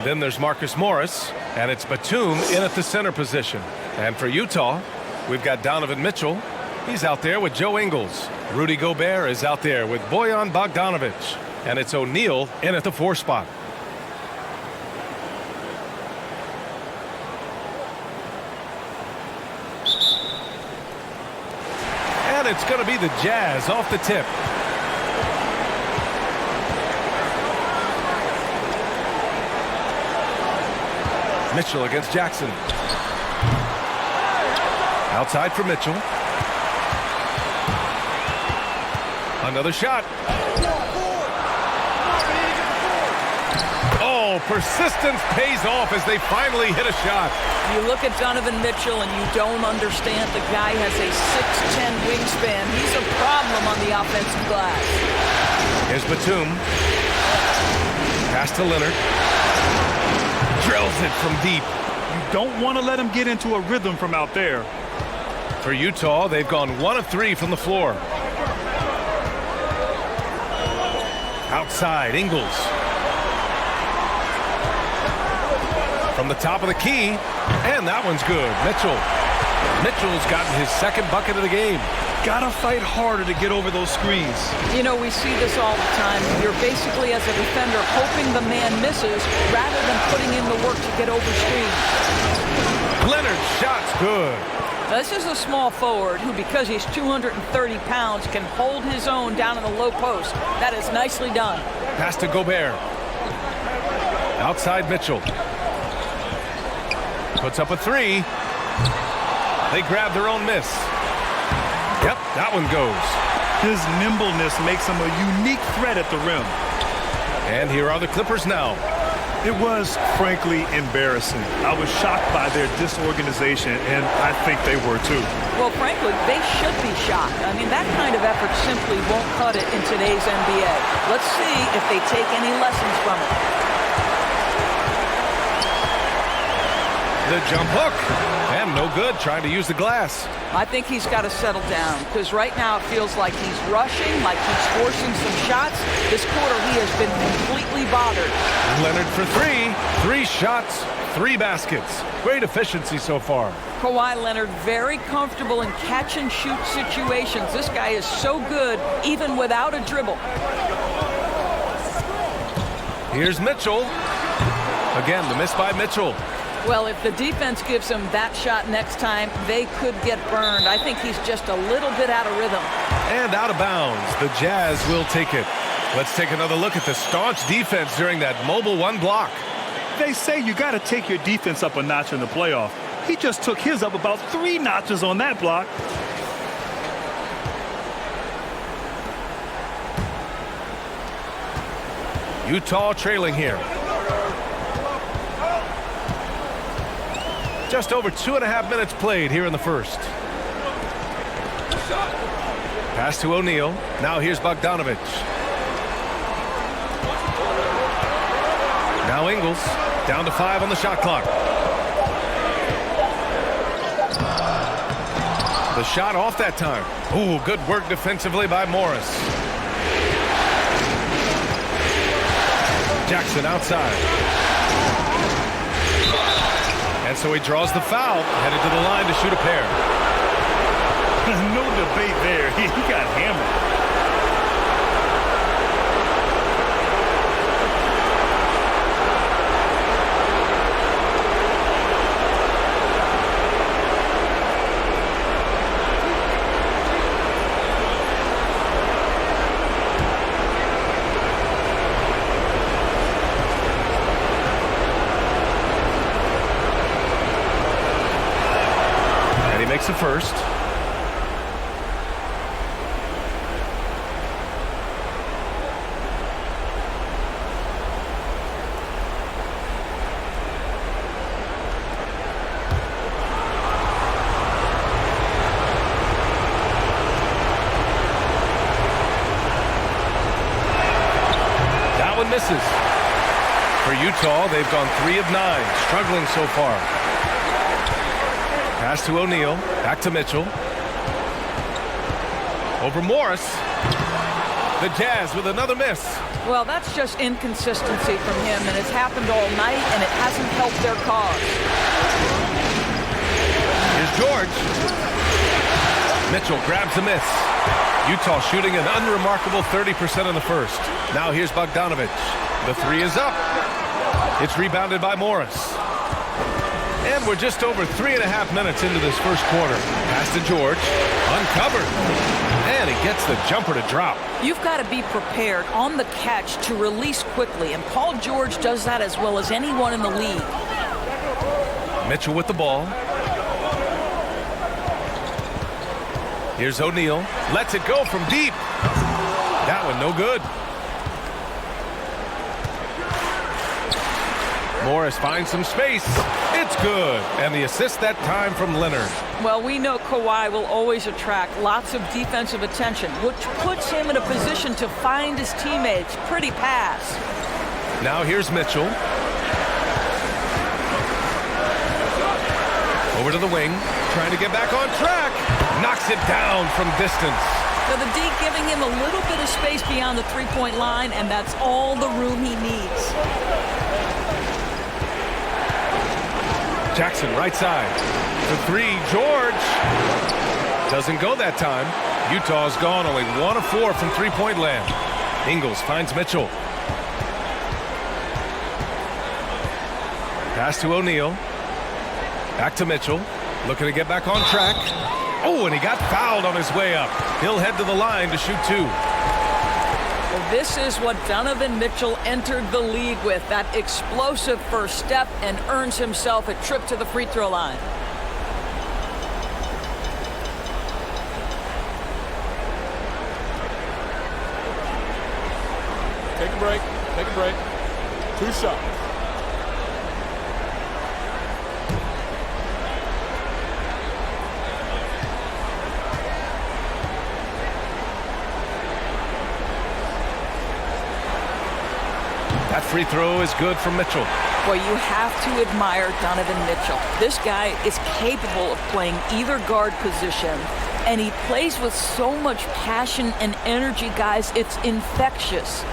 Then there's Marcus Morris, and it's Batum in at the center position. And for Utah, we've got Donovan Mitchell. He's out there with Joe Ingles. Rudy Gobert is out there with Bojan Bogdanovic. And it's O'Neal in at the 4 spot. And it's going to be the Jazz off the tip. Mitchell against Jackson. Outside for Mitchell. Another shot. Oh, persistence pays off as they finally hit a shot. You look at Donovan Mitchell and you don't understand the guy has a 6'10 wingspan. He's a problem on the offensive glass. Here's Batum. Pass to Leonard. Drills it from deep. You don't want to let him get into a rhythm from out there. For Utah, they've gone 1 of 3 from the floor. Outside, Ingles. From the top of the key, and that one's good. Mitchell's gotten his 2nd bucket of the game. Gotta fight harder to get over those screens. You know, we see this all the time. You're basically, as a defender, hoping the man misses rather than putting in the work to get over screens. Leonard's shot's good. Now, this is a small forward who, because he's 230 pounds, can hold his own down in the low post. That is nicely done. Pass to Gobert. Outside Mitchell. Puts up a 3. They grab their own miss. Yep, that one goes. His nimbleness makes him a unique threat at the rim. And here are the Clippers now. It was, frankly, embarrassing. I was shocked by their disorganization, and I think they were too. Well, frankly, they should be shocked. I mean, that kind of effort simply won't cut it in today's NBA. Let's see if they take any lessons from it. The jump hook. And no good, trying to use the glass. I think he's got to settle down, because right now it feels like he's rushing, like he's forcing some shots. This quarter he has been completely bothered. Leonard for 3. 3 shots, 3 baskets. Great efficiency so far. Kawhi Leonard very comfortable in catch-and-shoot situations. This guy is so good even without a dribble. Here's Mitchell. Again, the miss by Mitchell. Well, if the defense gives him that shot next time, they could get burned. I think he's just a little bit out of rhythm. And out of bounds. The Jazz will take it. Let's take another look at the staunch defense during that mobile 1 block. They say you got to take your defense up a notch in the playoff. He just took his up about 3 notches on that block. Utah trailing here. Just over 2.5 minutes played here in the first. Pass to O'Neal. Now here's Bogdanovic. Now Ingles. Down to 5 on the shot clock. The shot off that time. Ooh, good work defensively by Morris. Jackson outside. And so he draws the foul, headed to the line to shoot a pair. No debate there. He got hammered. Makes the first. That one misses. For Utah, they've gone 3 of 9, struggling so far. Pass to O'Neal. Back to Mitchell. Over Morris. The Jazz with another miss. Well, that's just inconsistency from him, and it's happened all night, and it hasn't helped their cause. Here's George. Mitchell grabs a miss. Utah shooting an unremarkable 30% in the first. Now here's Bogdanovic. The three is up. It's rebounded by Morris. And we're just over 3.5 minutes into this first quarter. Pass to George. Uncovered. And he gets the jumper to drop. You've got to be prepared on the catch to release quickly, and Paul George does that as well as anyone in the league. Mitchell with the ball. Here's O'Neal. Lets it go from deep. That one no good. Morris finds some space. It's good. And the assist that time from Leonard. Well, we know Kawhi will always attract lots of defensive attention, which puts him in a position to find his teammates. Pretty pass. Now here's Mitchell. Over to the wing. Trying to get back on track. Knocks it down from distance. So the D giving him a little bit of space beyond the three-point line, and that's all the room he needs. Jackson right side. The three, George. Doesn't go that time. Utah's gone only 1 of 4 from three-point land. Ingles finds Mitchell. Pass to O'Neal. Back to Mitchell. Looking to get back on track. Oh, and he got fouled on his way up. He'll head to the line to shoot 2. Well, this is what Donovan Mitchell entered the league with, that explosive first step, and earns himself a trip to the free throw line. Take a break. Take a break. 2 shots. That free throw is good from Mitchell. Boy, you have to admire Donovan Mitchell. This guy is capable of playing either guard position, and he plays with so much passion and energy, guys. It's infectious.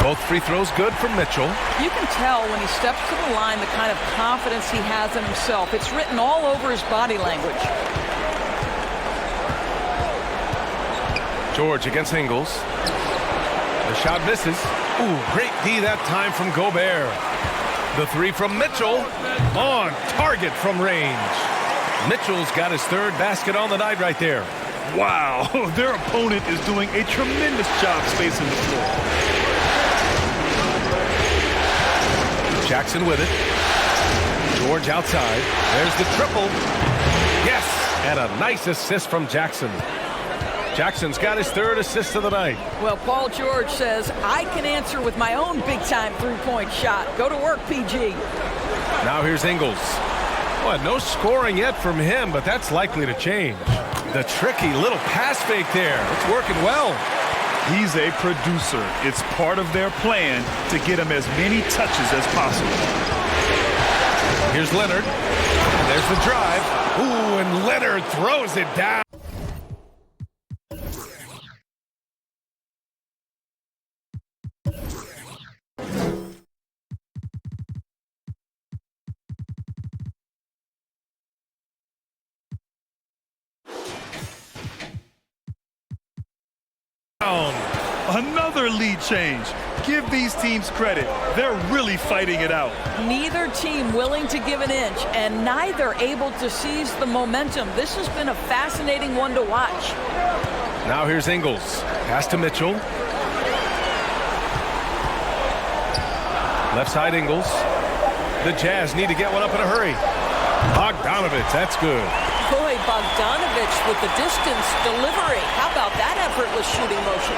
Both free throws good from Mitchell. You can tell when he steps to the line the kind of confidence he has in himself. It's written all over his body language. George against Ingles. The shot misses. Ooh, great D that time from Gobert. The three from Mitchell. On target from range. Mitchell's got his 3rd basket on the night right there. Wow, their opponent is doing a tremendous job spacing the floor. Jackson with it. George outside. There's the triple. Yes, and a nice assist from Jackson. Jackson's got his 3rd assist of the night. Well, Paul George says, I can answer with my own big-time three-point shot. Go to work, PG. Now here's Ingles. Well, no scoring yet from him, but that's likely to change. The tricky little pass fake there. It's working well. He's a producer. It's part of their plan to get him as many touches as possible. Here's Leonard. There's the drive. Ooh, and Leonard throws it down. Another lead change. Give these teams credit. They're really fighting it out. Neither team willing to give an inch, and neither able to seize the momentum. This has been a fascinating one to watch. Now here's Ingles. Pass to Mitchell. Left side Ingles. The Jazz need to get one up in a hurry. Bogdanovic, that's good. Boy, Bogdanovic with the distance delivery. How about that effortless shooting motion?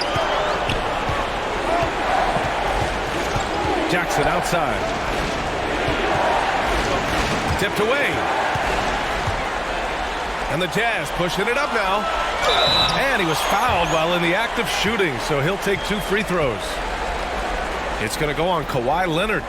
Jackson outside. Tipped away. And the Jazz pushing it up now. And he was fouled while in the act of shooting, so he'll take 2 free throws. It's going to go on Kawhi Leonard.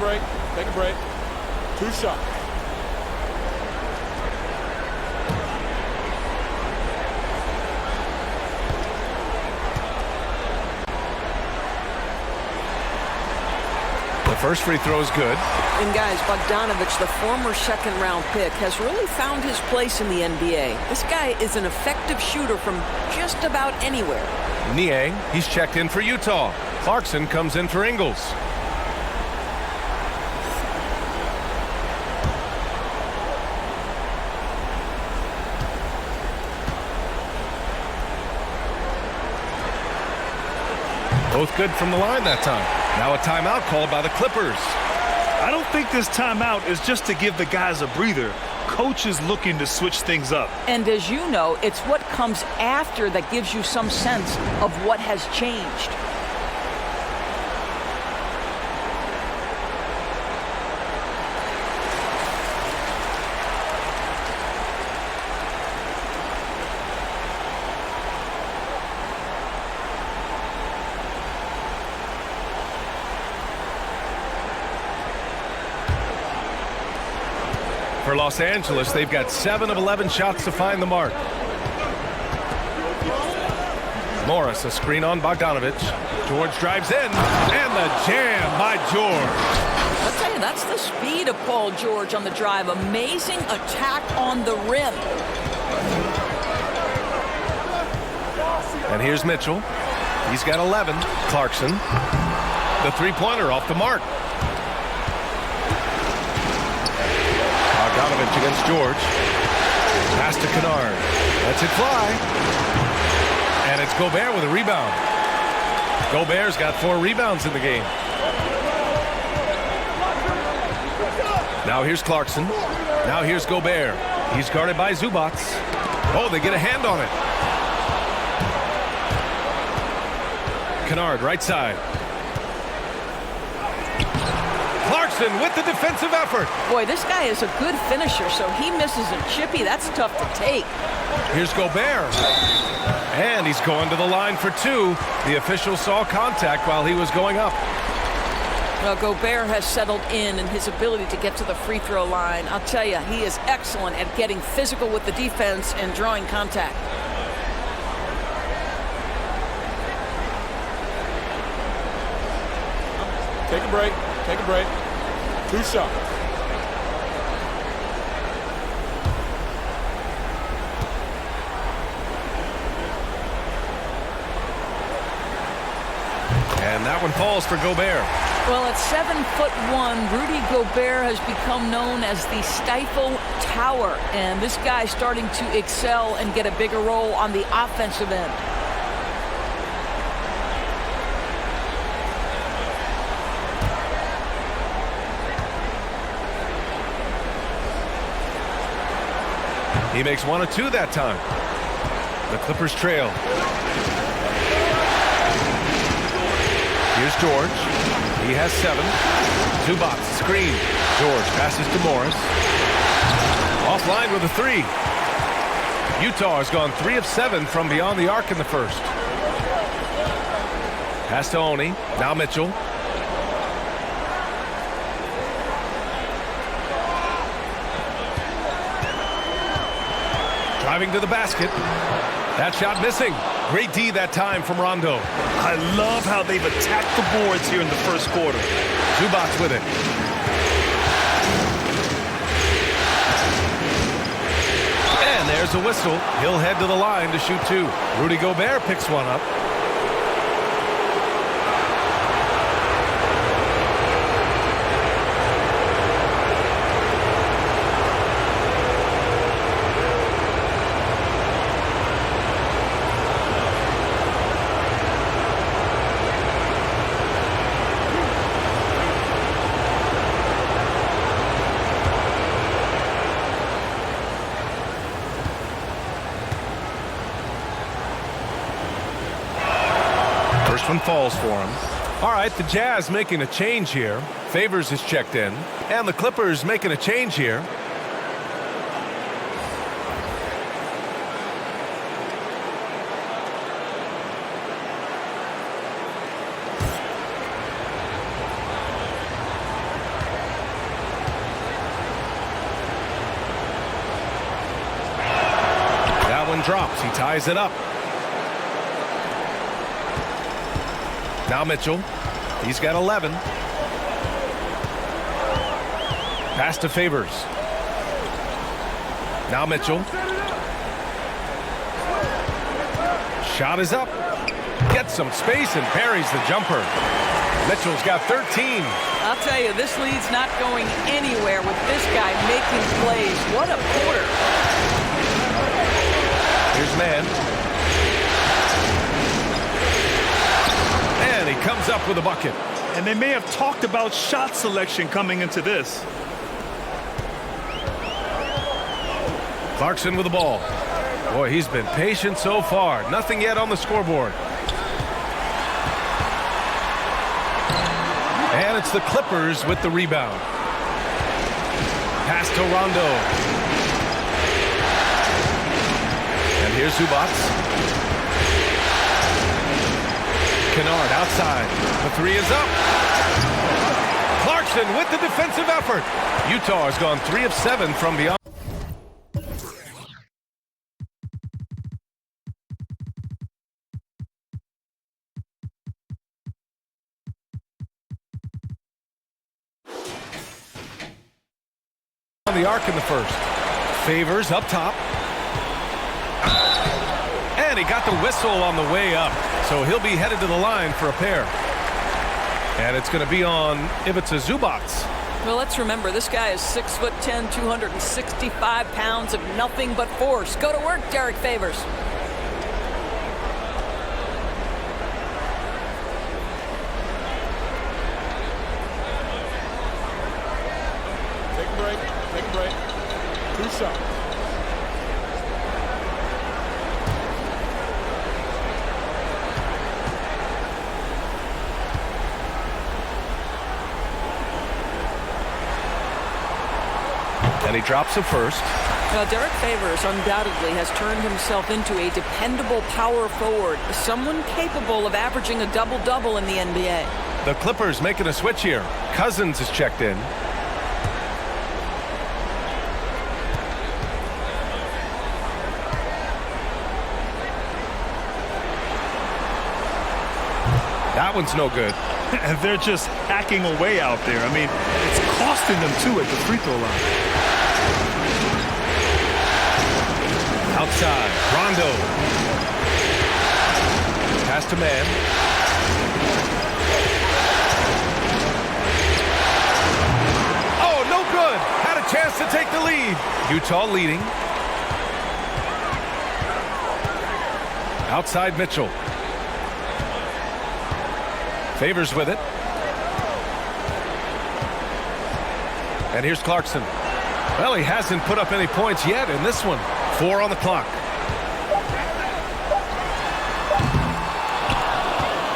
break. Take a break. 2 shots. The first free throw is good. And guys, Bogdanovich, the former second-round pick, has really found his place in the NBA. This guy is an effective shooter from just about anywhere. Niang, he's checked in for Utah. Clarkson comes in for Ingles. Both good from the line that time. Now a timeout called by the Clippers. I don't think this timeout is just to give the guys a breather. Coach is looking to switch things up. And as you know, it's what comes after that gives you some sense of what has changed. For Los Angeles, they've got 7 of 11 shots to find the mark. Morris, a screen on Bogdanovich. George drives in, and the jam by George. I'll tell you, that's the speed of Paul George on the drive. Amazing attack on the rim. And here's Mitchell. He's got 11. Clarkson. The three-pointer off the mark. Bogdanovich against George. Pass to Kennard. Lets it fly. And it's Gobert with a rebound. Gobert's got 4 rebounds in the game. Now here's Clarkson. Now here's Gobert. He's guarded by Zubac. Oh, they get a hand on it. Kennard, right side. Clarkson with the defensive effort. Boy, this guy is a good finisher, so he misses a chippy. That's tough to take. Here's Gobert. And he's going to the line for 2. The official saw contact while he was going up. Well, Gobert has settled in his ability to get to the free throw line. I'll tell you, he is excellent at getting physical with the defense and drawing contact. Take a break. Take a break. 2 shots. And that one falls for Gobert. Well, at 7'1", Rudy Gobert has become known as the Stifle Tower. And this guy's starting to excel and get a bigger role on the offensive end. He makes 1 of 2 that time. The Clippers trail. Here's George. He has 7. Zubac, screen. George passes to Morris. Offline with a 3. Utah has gone 3 of 7 from beyond the arc in the first. Pass to Oni. Now Mitchell. Driving to the basket. That shot missing. Great D that time from Rondo. I love how they've attacked the boards here in the first quarter. Zubac with it. And there's a whistle. He'll head to the line to shoot 2. Rudy Gobert picks one up. First one falls for him. All right, the Jazz making a change here. Favors is checked in. And the Clippers making a change here. one drops. He ties it up. Now Mitchell. He's got 11. Pass to Favors. Now Mitchell. Shot is up. Gets some space and parries the jumper. Mitchell's got 13. I'll tell you, this lead's not going anywhere with this guy making plays. What a quarter. Here's Man. And he comes up with a bucket. And they may have talked about shot selection coming into this. Clarkson with the ball. Boy, he's been patient so far. Nothing yet on the scoreboard. And it's the Clippers with the rebound. Pass to Rondo. And here's Zubac. Kennard outside. The three is up. Clarkson with the defensive effort. Utah has gone 3 of 7 from beyond. On the arc in the first. Favors up top. And he got the whistle on the way up. So he'll be headed to the line for a pair. And it's going to be on Ivica Zubac. Well, let's remember, this guy is 6'10", 265 pounds of nothing but force. Go to work, Derek Favors. Take a break. Take a break. 2 shots. And he drops it first. Now, Derek Favors undoubtedly has turned himself into a dependable power forward, someone capable of averaging a double-double in the NBA. The Clippers making a switch here. Cousins is checked in. That one's no good. And they're just hacking away out there. I mean, it's costing them too at the free throw line. Outside, Rondo. Pass to Man. Oh, no good. Had a chance to take the lead. Utah leading. Outside Mitchell. Favors with it. And here's Clarkson. Well, he hasn't put up any points yet in this one. 4 on the clock.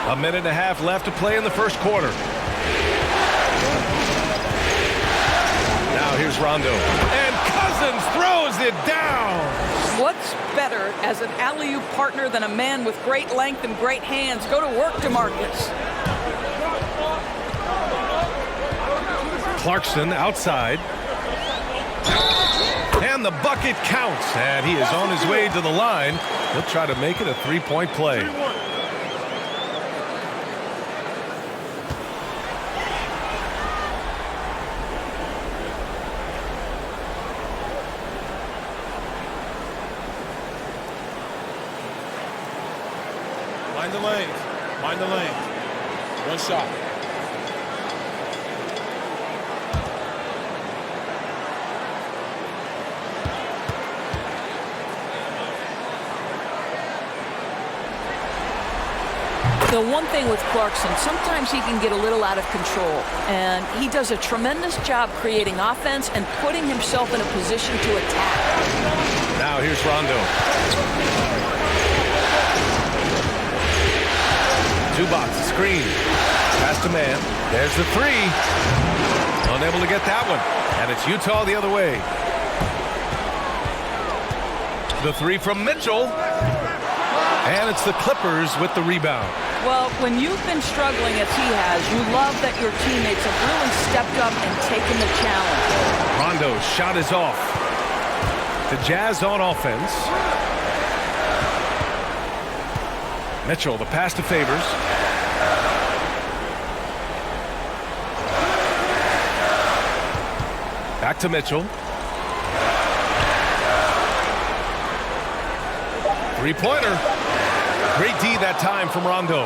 A minute and a half left to play in the first quarter. Now here's Rondo. And Cousins throws it down. What's better as an alley-oop partner than a man with great length and great hands? Go to work, DeMarcus. Clarkson outside. And the bucket counts. And he is on his way to the line. He'll try to make it a three-point play. Mind the lanes. Mind the lanes. 1 shot. The one thing with Clarkson, sometimes he can get a little out of control, and he does a tremendous job creating offense and putting himself in a position to attack. Now here's Rondo. Zubac, screen. Pass to Man. There's the three. Unable to get that one. And it's Utah the other way. The three from Mitchell. And it's the Clippers with the rebound. Well, when you've been struggling as he has, you love that your teammates have really stepped up and taken the challenge. Rondo's shot is off. The Jazz on offense. Mitchell, the pass to Favors. Back to Mitchell. Three-pointer. Great D that time from Rondo.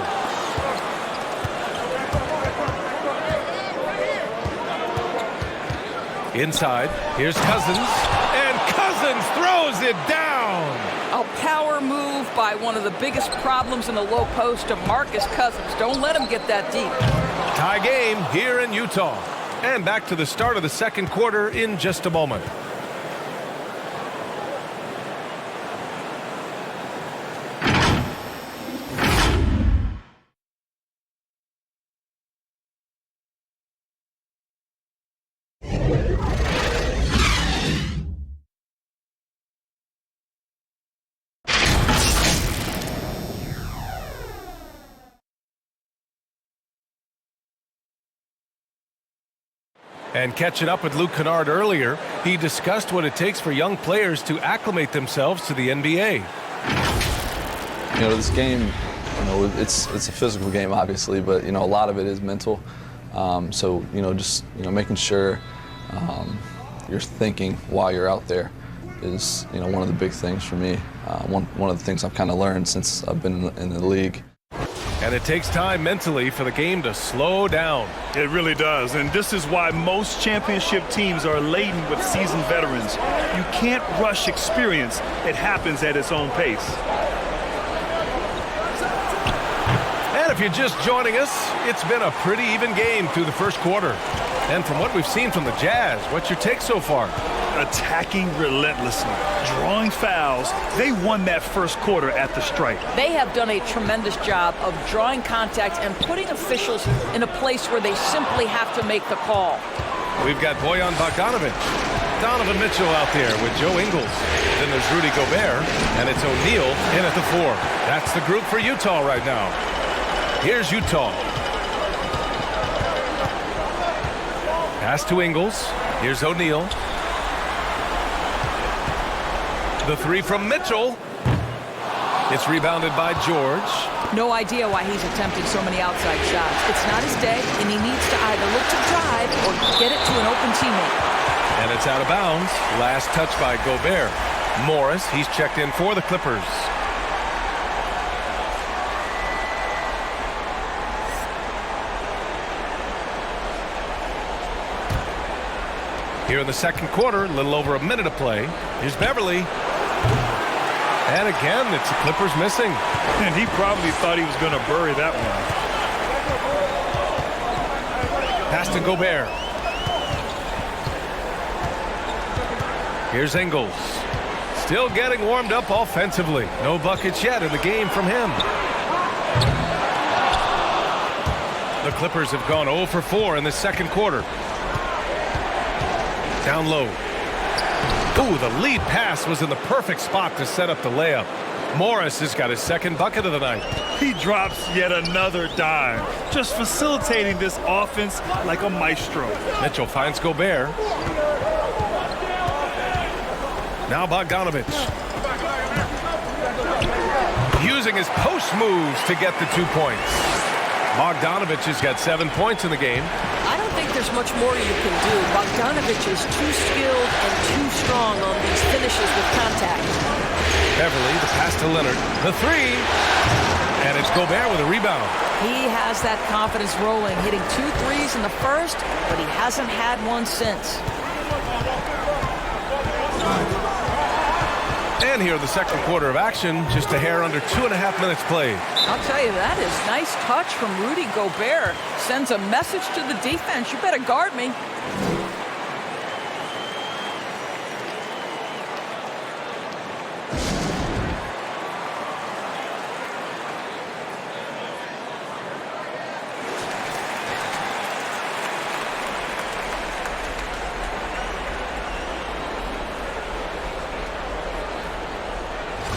Inside, here's Cousins, and Cousins throws it down. A power move by one of the biggest problems in the low post of Marcus Cousins. Don't let him get that deep. Tie game here in Utah. And back to the start of the second quarter in just a moment. And catching up with Luke Kennard earlier, he discussed what it takes for young players to acclimate themselves to the NBA. You know, this game, it's a physical game, obviously, but, a lot of it is mental. So, just, making sure you're thinking while you're out there is, one of the big things for me. One of the things I've kind of learned since I've been in the league. And it takes time mentally for the game to slow down. It really does, and this is why most championship teams are laden with seasoned veterans. You can't rush experience. It happens at its own pace. And if you're just joining us, it's been a pretty even game through the first quarter. And from what we've seen from the Jazz, what's your take so far? Attacking relentlessly, drawing fouls. They won that first quarter at the stripe. They have done a tremendous job of drawing contact and putting officials in a place where they simply have to make the call. We've got Bojan Bogdanovic, Donovan Mitchell out there with Joe Ingles. Then there's Rudy Gobert, and it's O'Neal in at the 4. That's the group for Utah right now. Here's Utah. Pass to Ingles. Here's O'Neal. The 3 from Mitchell. It's rebounded by George. No idea why he's attempting so many outside shots. It's not his day, and he needs to either look to drive or get it to an open teammate. And it's out of bounds. Last touch by Gobert. Morris, he's checked in for the Clippers. Here in the second quarter, a little over a minute to play. Here's Beverly. And again, it's the Clippers missing. And he probably thought he was going to bury that one. Pass to Gobert. Here's Ingles. Still getting warmed up offensively. No buckets yet in the game from him. The Clippers have gone 0 for 4 in the second quarter. Down low. Ooh, the lead pass was in the perfect spot to set up the layup. Morris has got his second bucket of the night. He drops yet another dime, just facilitating this offense like a maestro. Mitchell finds Gobert. Now Bogdanovic. Using his post moves to get the 2 points. Bogdanovic has got 7 points in the game. I don't think there's much more you can do. Bogdanovic is too skilled and too strong on these finishes with contact. Beverly, the pass to Leonard. The 3. And it's Gobert with a rebound. He has that confidence rolling, hitting 2 threes in the first, but he hasn't had one since. And here in the second quarter of action, just a hair under 2.5 minutes played. I'll tell you, that is nice touch from Rudy Gobert. Sends a message to the defense, you better guard me.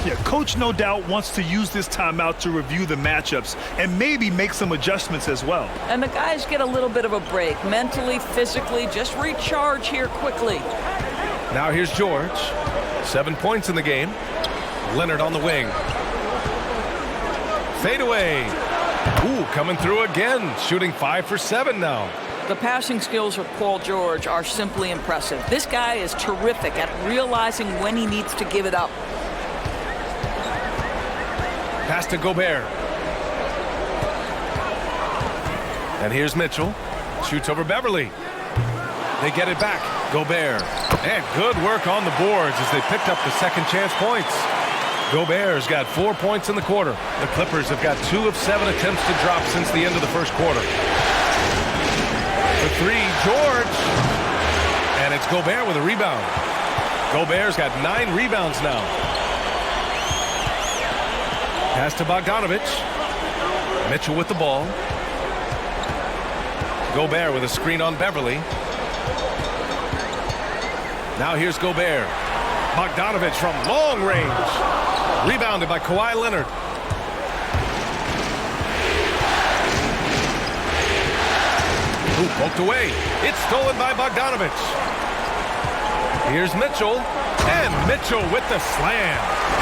Yeah, coach no doubt wants to use this timeout to review the matchups and maybe make some adjustments as well. And the guys get a little bit of a break, mentally, physically, just recharge here quickly. Now here's George. 7 points in the game. Leonard on the wing. fadeaway. Ooh, coming through again, shooting 5 for 7 now. The passing skills of Paul George are simply impressive. This guy is terrific at realizing when he needs to give it up. Pass to Gobert. And here's Mitchell. Shoots over Beverly. They get it back. Gobert. And good work on the boards as they picked up the second chance points. Gobert's got 4 points in the quarter. The Clippers have got 2 of 7 attempts to drop since the end of the first quarter. The three, George. And it's Gobert with a rebound. Gobert's got 9 rebounds now. Pass to Bogdanovich. Mitchell with the ball. Gobert with a screen on Beverly. Now here's Gobert. Bogdanovich from long range. Rebounded by Kawhi Leonard. Ooh, poked away. It's stolen by Bogdanovich. Here's Mitchell. And Mitchell with the slam.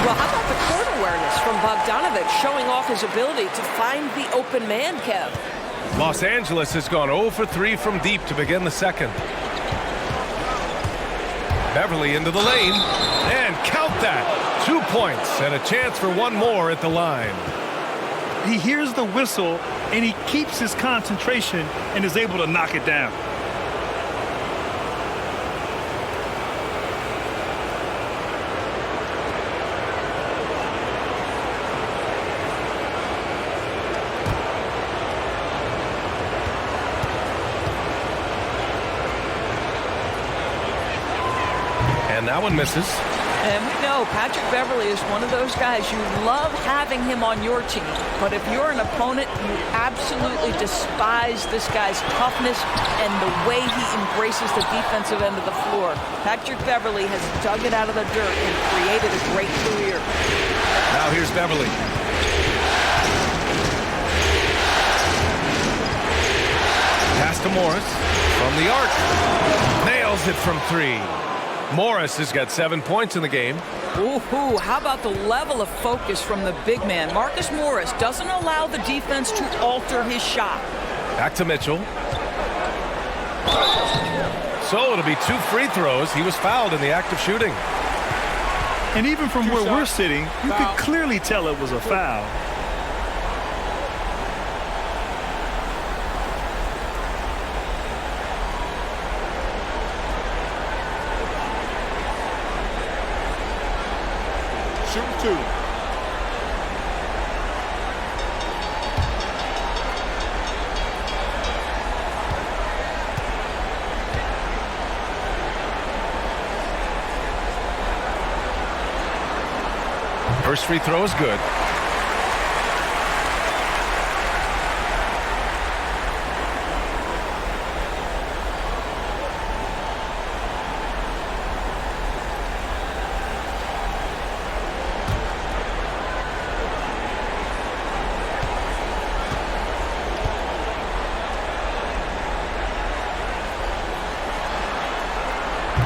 Well, how about the court awareness from Bogdanovich showing off his ability to find the open man, Kev? Los Angeles has gone 0 for 3 from deep to begin the second. Beverly into the lane. And count that. 2 points and a chance for one more at the line. He hears the whistle, and he keeps his concentration and is able to knock it down. And that one misses. And we know Patrick Beverly is one of those guys you love having him on your team. But if you're an opponent, you absolutely despise this guy's toughness and the way he embraces the defensive end of the floor. Patrick Beverly has dug it out of the dirt and created a great career. Now here's Beverly. Pass to Morris from the arc. Nails it from 3. Morris has got 7 points in the game. Ooh, how about the level of focus from the big man? Marcus Morris doesn't allow the defense to alter his shot. Back to Mitchell. So it'll be 2 free throws. He was fouled in the act of shooting. And even from where we're sitting, you could clearly tell it was a foul. Shoot 2. First free throw is good.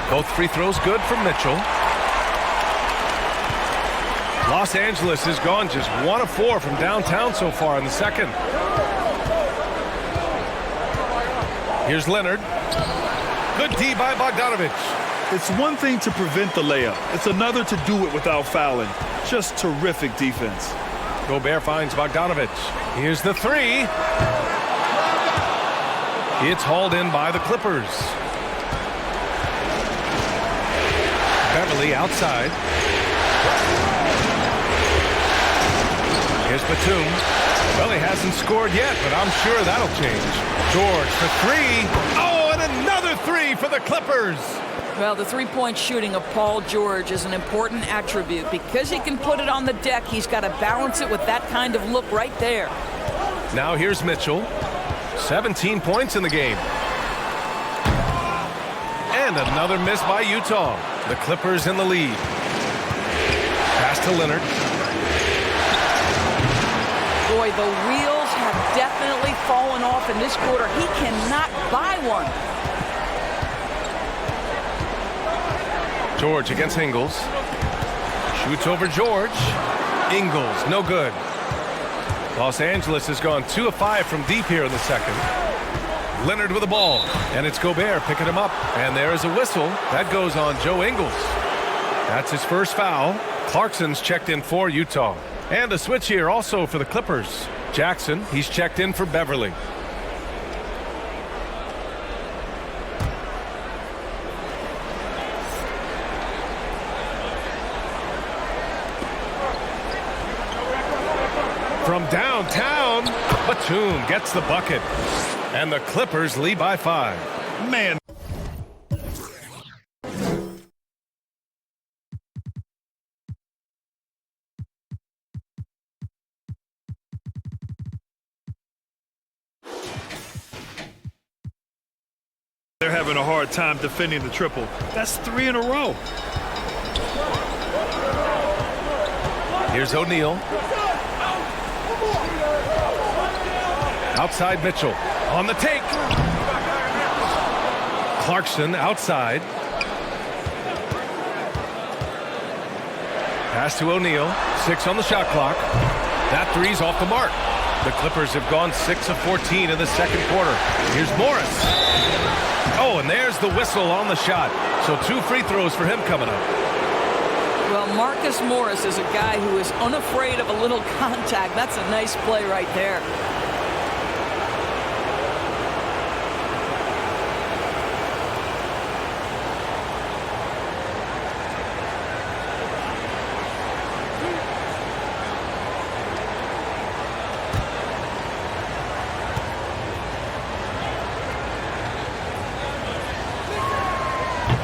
Both free throws good from Mitchell. Los Angeles has gone just 1 of 4 from downtown so far in the second. Here's Leonard. Good D by Bogdanovich. It's one thing to prevent the layup. It's another to do it without fouling. Just terrific defense. Gobert finds Bogdanovich. Here's the 3. It's hauled in by the Clippers. Beverly outside. Here's Batum. Well, he hasn't scored yet, but I'm sure that'll change. George for 3. Oh, and another 3 for the Clippers. Well, the three-point shooting of Paul George is an important attribute. Because he can put it on the deck, he's got to balance it with that kind of look right there. Now here's Mitchell. 17 points in the game. And another miss by Utah. The Clippers in the lead. Pass to Leonard. Boy, the wheels have definitely fallen off in this quarter. He cannot buy one. George against Ingles. Shoots over George. Ingles, no good. Los Angeles has gone 2 of 5 from deep here in the second. Leonard with the ball, and it's Gobert picking him up. And there is a whistle. That goes on Joe Ingles. That's his first foul. Clarkson's checked in for Utah. And a switch here also for the Clippers. Jackson, he's checked in for Beverly. From downtown, Batum gets the bucket. And the Clippers lead by 5. Man. They're having a hard time defending the triple. That's 3 in a row. Here's O'Neal. Outside Mitchell. On the take. Clarkson outside. Pass to O'Neal. 6 on the shot clock. That three's off the mark. The Clippers have gone 6 of 14 in the second quarter. Here's Morris. Oh, and there's the whistle on the shot. So 2 free throws for him coming up. Well, Marcus Morris is a guy who is unafraid of a little contact. That's a nice play right there.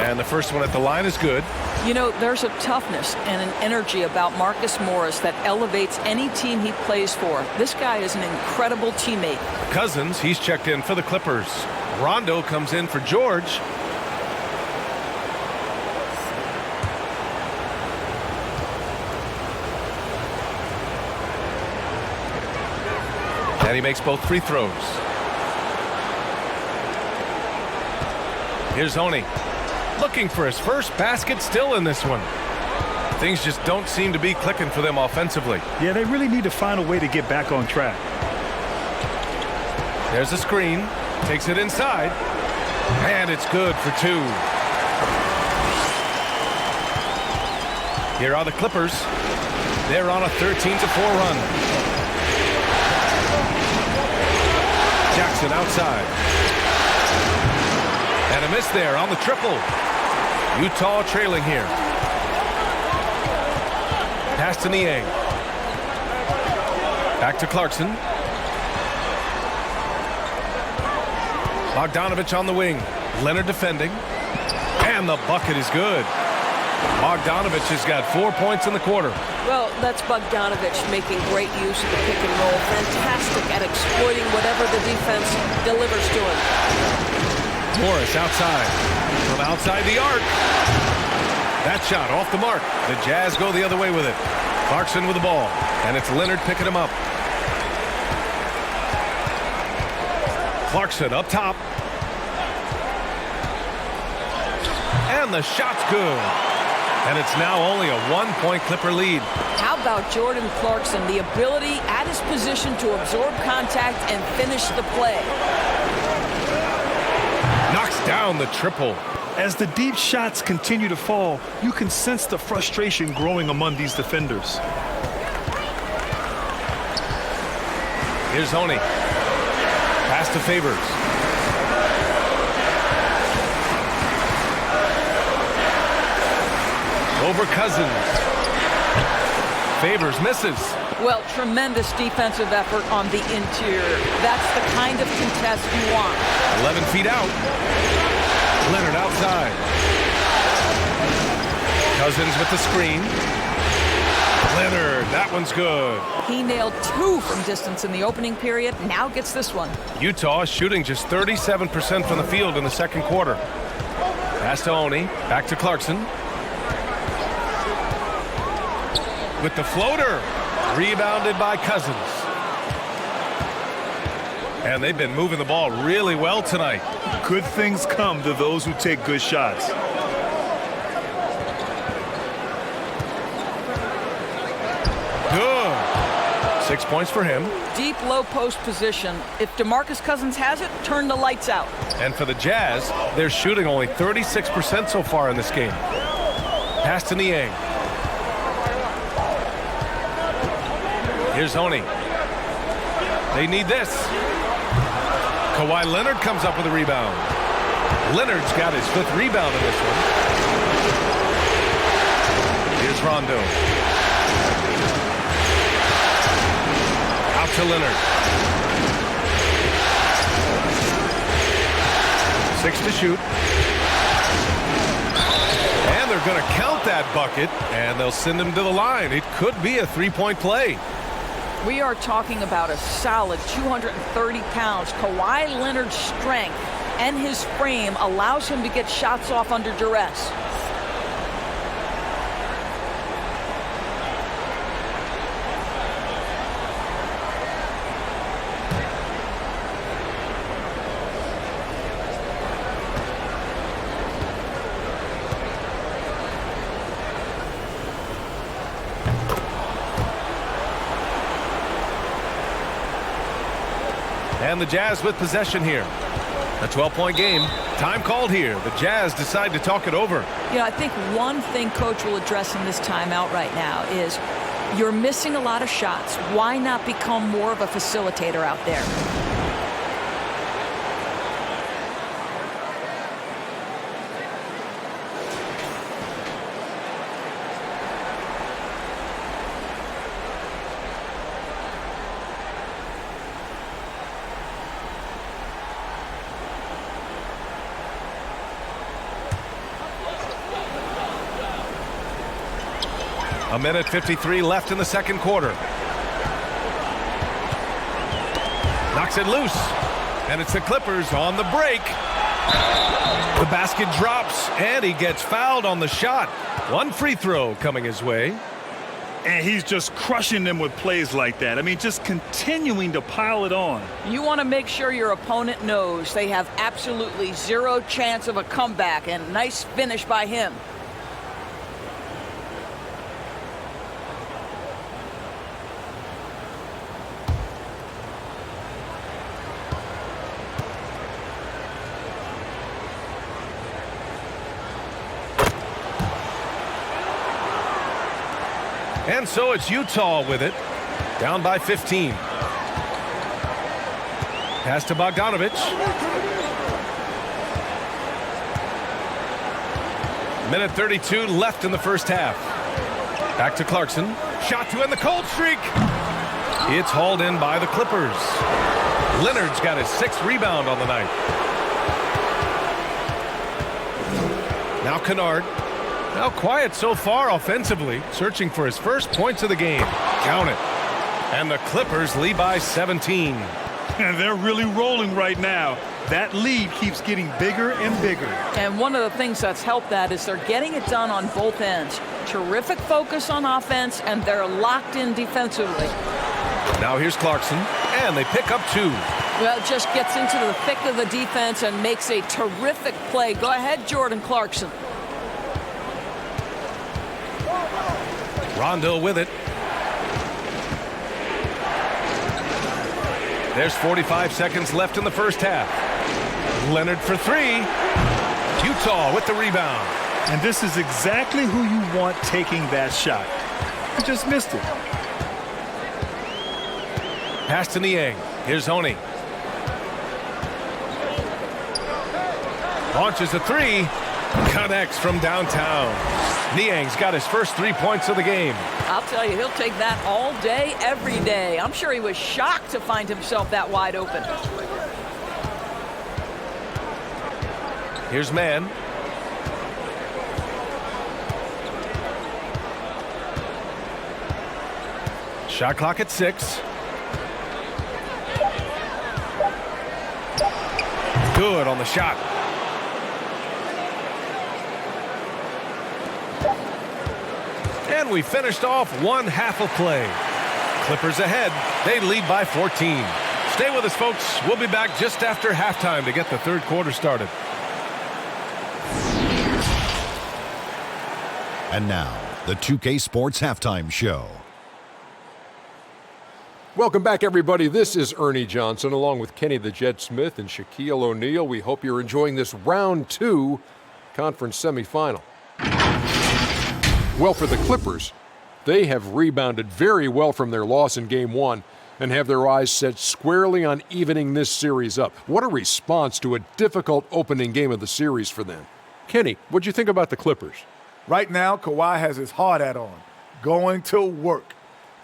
And the first one at the line is good. You know, there's a toughness and an energy about Marcus Morris that elevates any team he plays for. This guy is an incredible teammate. Cousins, he's checked in for the Clippers. Rondo comes in for George. And he makes both free throws. Here's Oni. Looking for his first basket still in this one. Things just don't seem to be clicking for them offensively. Yeah, they really need to find a way to get back on track. There's a screen. Takes it inside. And it's good for 2. Here are the Clippers. They're on a 13-4 run. Jackson outside. And a miss there on the triple. Utah trailing here. Pass to Niang. Back to Clarkson. Bogdanovich on the wing. Leonard defending. And the bucket is good. Bogdanovich has got 4 points in the quarter. Well, that's Bogdanovich making great use of the pick and roll. Fantastic at exploiting whatever the defense delivers to him. Morris outside. From outside the arc. That shot off the mark. The Jazz go the other way with it. Clarkson with the ball. And it's Leonard picking him up. Clarkson up top. And the shot's good. And it's now only a 1-point Clipper lead. How about Jordan Clarkson? The ability at his position to absorb contact and finish the play. Knocks down the triple. As the deep shots continue to fall, you can sense the frustration growing among these defenders. Here's Oni. Pass to Favors. Over Cousins. Favors misses. Well, tremendous defensive effort on the interior. That's the kind of contest you want. 11 feet out. Leonard outside. Cousins with the screen. Leonard, that one's good. He nailed 2 from distance in the opening period. Now gets this one. Utah shooting just 37% from the field in the second quarter. Pass to Oni. Back to Clarkson. With the floater. Rebounded by Cousins. And they've been moving the ball really well tonight. Good things come to those who take good shots. Good. 6 points for him. Deep low post position. If DeMarcus Cousins has it, turn the lights out. And for the Jazz, they're shooting only 36% so far in this game. Pass to Niang. Here's Oni. They need this. Kawhi Leonard comes up with a rebound. Leonard's got his 5th rebound in this one. Here's Rondo. Out to Leonard. 6 to shoot. And they're going to count that bucket, and they'll send him to the line. It could be a 3-point play. We are talking about a solid 230 pounds. Kawhi Leonard's strength and his frame allows him to get shots off under duress. And the Jazz with possession here. A 12-point game. Time called here. The Jazz decide to talk it over. You know, I think one thing Coach will address in this timeout right now is you're missing a lot of shots. Why not become more of a facilitator out there? A minute 53 left in the second quarter. Knocks it loose. And it's the Clippers on the break. The basket drops, and he gets fouled on the shot. One free throw coming his way. And he's just crushing them with plays like that. I mean, just continuing to pile it on. You want to make sure your opponent knows they have absolutely zero chance of a comeback, and nice finish by him. And so it's Utah with it. Down by 15. Pass to Bogdanovich. Minute 32 left in the first half. Back to Clarkson. Shot to end the cold streak. It's hauled in by the Clippers. Leonard's got his 6th rebound on the night. Now Kennard. Now quiet so far offensively, searching for his first points of the game. Count it. And the Clippers lead by 17. And they're really rolling right now. That lead keeps getting bigger and bigger. And one of the things that's helped that is they're getting it done on both ends. Terrific focus on offense, and they're locked in defensively. Now here's Clarkson, and they pick up 2. Well, it just gets into the thick of the defense and makes a terrific play. Go ahead, Jordan Clarkson. Rondo with it. There's 45 seconds left in the first half. Leonard for 3. Utah with the rebound. And this is exactly who you want taking that shot. He just missed it. Pass to Niang. Here's Oni. Launches a 3. Connects from downtown. Niang's got his first 3 points of the game. I'll tell you, he'll take that all day, every day. I'm sure he was shocked to find himself that wide open. Here's Mann. Shot clock at 6. Good on the shot. And we finished off one half of play. Clippers ahead. They lead by 14. Stay with us, folks. We'll be back just after halftime to get the third quarter started. And now, the 2K Sports Halftime Show. Welcome back, everybody. This is Ernie Johnson, along with Kenny the Jet Smith and Shaquille O'Neal. We hope you're enjoying this round 2 conference semifinal. Well, for the Clippers, they have rebounded very well from their loss in Game 1 and have their eyes set squarely on evening this series up. What a response to a difficult opening game of the series for them. Kenny, what'd you think about the Clippers? Right now, Kawhi has his hard hat on, going to work.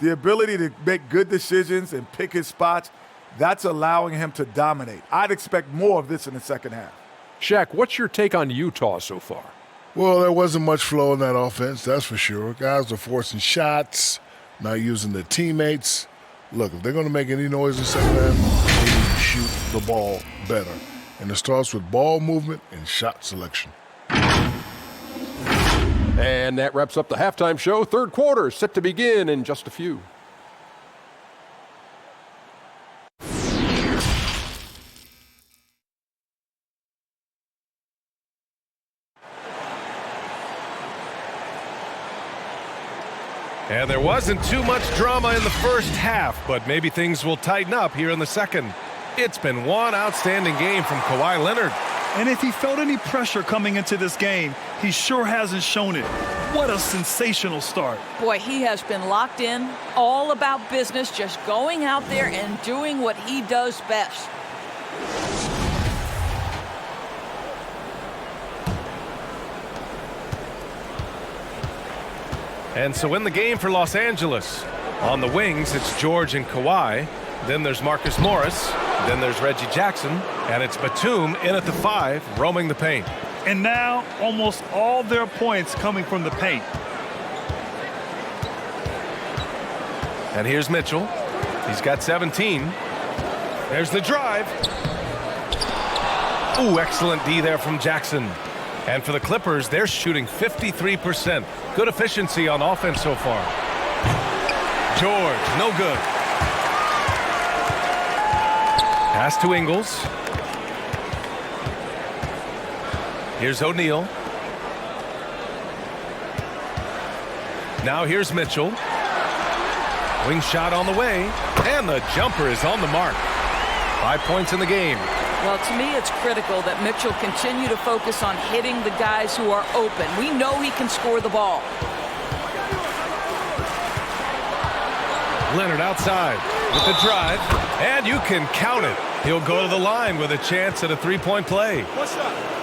The ability to make good decisions and pick his spots, that's allowing him to dominate. I'd expect more of this in the second half. Shaq, what's your take on Utah so far? Well, there wasn't much flow in that offense, that's for sure. Guys are forcing shots, not using their teammates. Look, if they're going to make any noise in the second half, they need to shoot the ball better. And it starts with ball movement and shot selection. And that wraps up the halftime show. Third quarter set to begin in just a few. And there wasn't too much drama in the first half, but maybe things will tighten up here in the second. It's been one outstanding game from Kawhi Leonard. And if he felt any pressure coming into this game, he sure hasn't shown it. What a sensational start. Boy, he has been locked in, all about business, just going out there and doing what he does best. And so in the game for Los Angeles, on the wings, it's George and Kawhi. Then there's Marcus Morris. Then there's Reggie Jackson. And it's Batum in at the 5, roaming the paint. And now almost all their points coming from the paint. And here's Mitchell. He's got 17. There's the drive. Ooh, excellent D there from Jackson. And for the Clippers, they're shooting 53%. Good efficiency on offense so far. George, no good. Pass to Ingles. Here's O'Neal. Now here's Mitchell. Wing shot on the way. And the jumper is on the mark. 5 points in the game. Well, to me, it's critical that Mitchell continue to focus on hitting the guys who are open. We know he can score the ball. Leonard outside with the drive, and you can count it. He'll go to the line with a chance at a three-point play.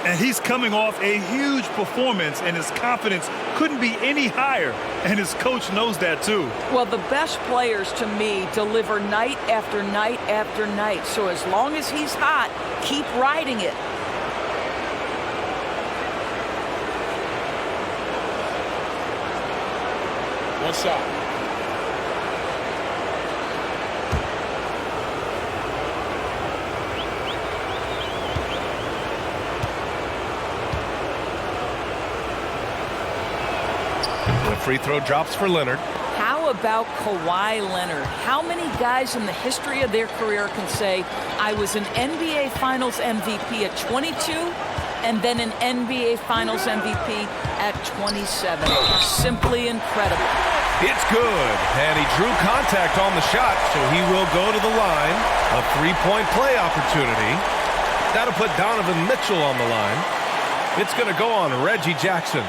And he's coming off a huge performance, and his confidence couldn't be any higher. And his coach knows that, too. Well, the best players, to me, deliver night after night after night. So as long as he's hot, keep riding it. One shot. The free throw drops for Leonard. How about Kawhi Leonard? How many guys in the history of their career can say, I was an NBA Finals MVP at 22 and then an NBA Finals MVP at 27? Simply incredible. It's good, and he drew contact on the shot, so he will go to the line. A three-point play opportunity. That'll put Donovan Mitchell on the line. It's going to go on Reggie Jackson.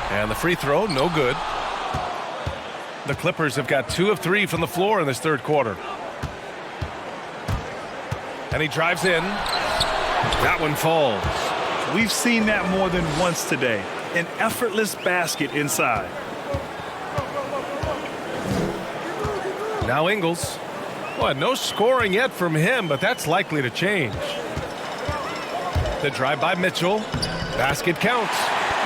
And the free throw, no good. The Clippers have got 2 of 3 from the floor in this third quarter. And he drives in. That one falls. We've seen that more than once today. An effortless basket inside. Now Ingles. Well, no scoring yet from him, but that's likely to change. The drive by Mitchell. Basket counts.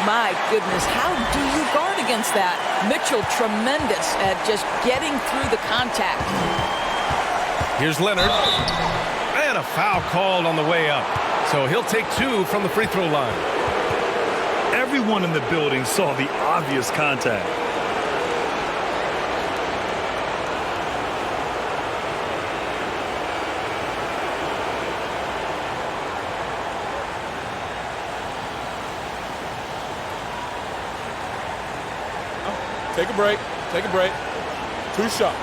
My goodness, how do you guard against that? Mitchell tremendous at just getting through the contact. Here's Leonard. And a foul called on the way up. So he'll take 2 from the free throw line. Everyone in the building saw the obvious contact. Take a break. Take a break. 2 shots.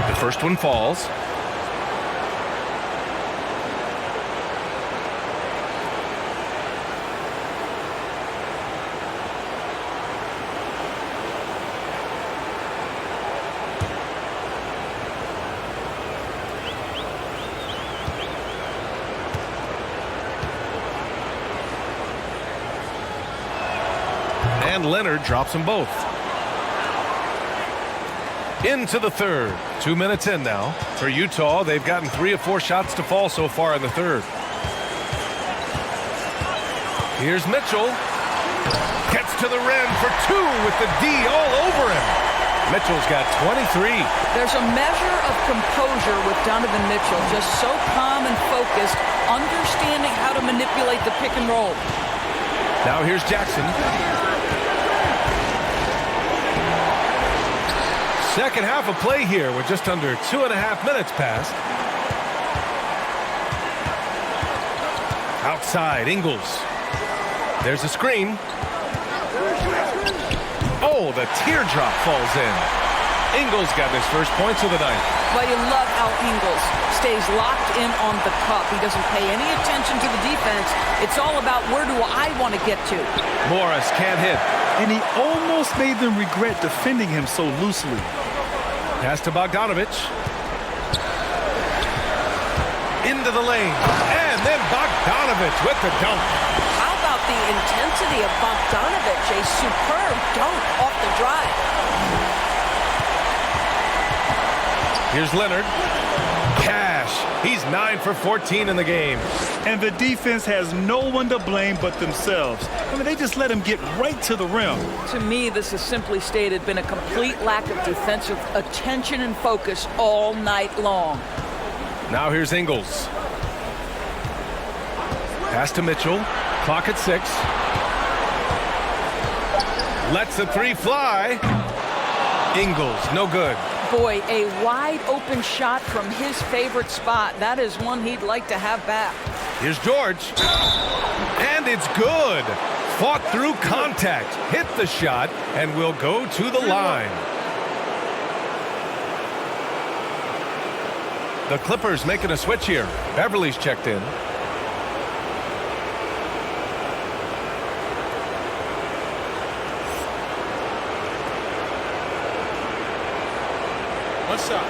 The first one falls. And Leonard drops them both. Into the third. 2 minutes in now. For Utah, they've gotten 3 of 4 shots to fall so far in the third. Here's Mitchell. Gets to the rim for 2 with the D all over him. Mitchell's got 23. There's a measure of composure with Donovan Mitchell, just so calm and focused, understanding how to manipulate the pick and roll. Now here's Jackson. Second half of play here with just under 2.5 minutes passed. Outside, Ingles. There's a screen. Oh, the teardrop falls in. Ingles got his first points of the night. Well, you love how Ingles stays locked in on the cup. He doesn't pay any attention to the defense. It's all about where do I want to get to. Morris can't hit. And he almost made them regret defending him so loosely. Pass to Bogdanovich. Into the lane. And then Bogdanovich with the dunk. How about the intensity of Bogdanovich? A superb dunk off the drive. Here's Leonard. Cash. He's 9 for 14 in the game. And the defense has no one to blame but themselves. I mean, they just let him get right to the rim. To me, this has simply stated been a complete lack of defensive attention and focus all night long. Now here's Ingles. Pass to Mitchell. Clock at 6. Lets the 3 fly. Ingles, no good. Boy, a wide open shot from his favorite spot. That is one he'd like to have back. Here's George. And it's good. Fought through contact. Hit the shot and will go to the line. The Clippers making a switch here. Beverly's checked in. One shot.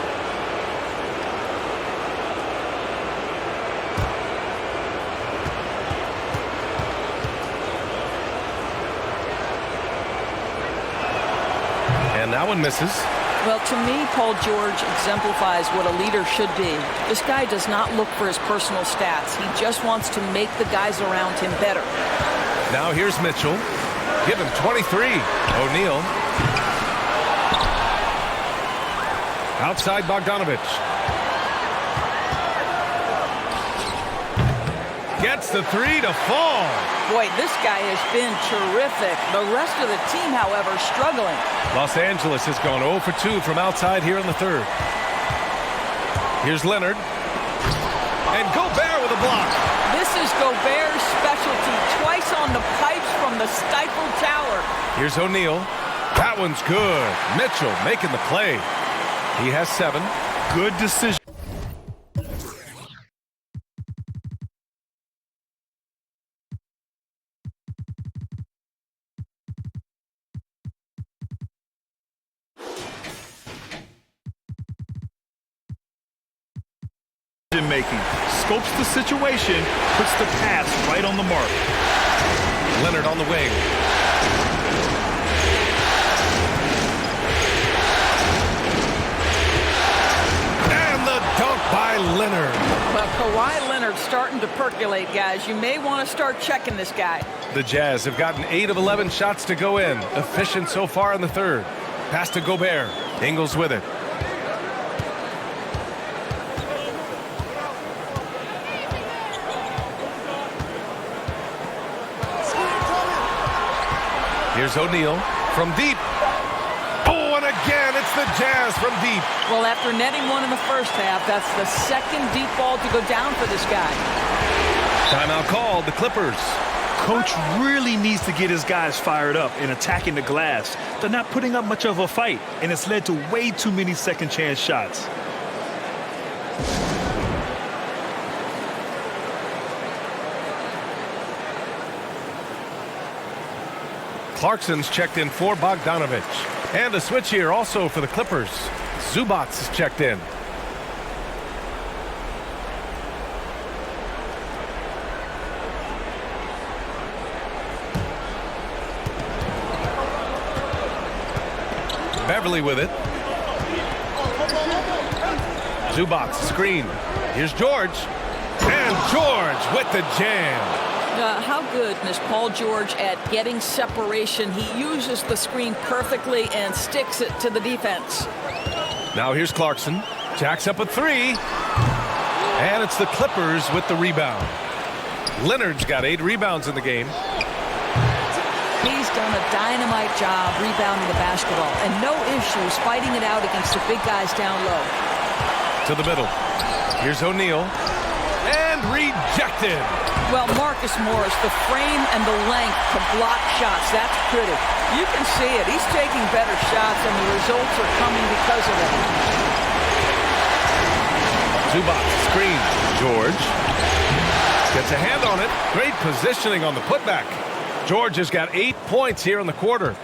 And that one misses. Well, to me, Paul George exemplifies what a leader should be. This guy does not look for his personal stats. He just wants to make the guys around him better. Now here's Mitchell. Give him 23. O'Neal. Outside Bogdanovich. Gets the 3 to fall. Boy, this guy has been terrific. The rest of the team, however, struggling. Los Angeles has gone 0 for 2 from outside here in the third. Here's Leonard. And Gobert with a block. This is Gobert's specialty. Twice on the pipes from the stifled tower. Here's O'Neal. That one's good. Mitchell making the play. He has 7. Good decision. Making. Scopes the situation, puts the pass right on the mark. Leonard on the wing. And the dunk by Leonard. Well, Kawhi Leonard starting to percolate, guys. You may want to start checking this guy. The Jazz have gotten 8 of 11 shots to go in. Efficient so far in the third. Pass to Gobert. Ingles with it. Here's O'Neal from deep. Oh, and again, it's the Jazz from deep. Well, after netting one in the first half, that's the second deep ball to go down for this guy. Timeout called, the Clippers. Coach really needs to get his guys fired up and attacking the glass. They're not putting up much of a fight, and it's led to way too many second chance shots. Clarkson's checked in for Bogdanovich. And a switch here also for the Clippers. Zubac is checked in. Beverly with it. Zubac screen. Here's George. And George with the jam. How good is Paul George at getting separation? He uses the screen perfectly and sticks it to the defense. Now here's Clarkson. Jacks up a three. And it's the Clippers with the rebound. Leonard's got 8 rebounds in the game. He's done a dynamite job rebounding the basketball, and no issues fighting it out against the big guys down low. To the middle. Here's O'Neal. And rejected. Well, Marcus Morris, the frame and the length to block shots, that's pretty. You can see it. He's taking better shots, and the results are coming because of it. Zubac screen. George gets a hand on it. Great positioning on the putback. George has got 8 points here in the quarter.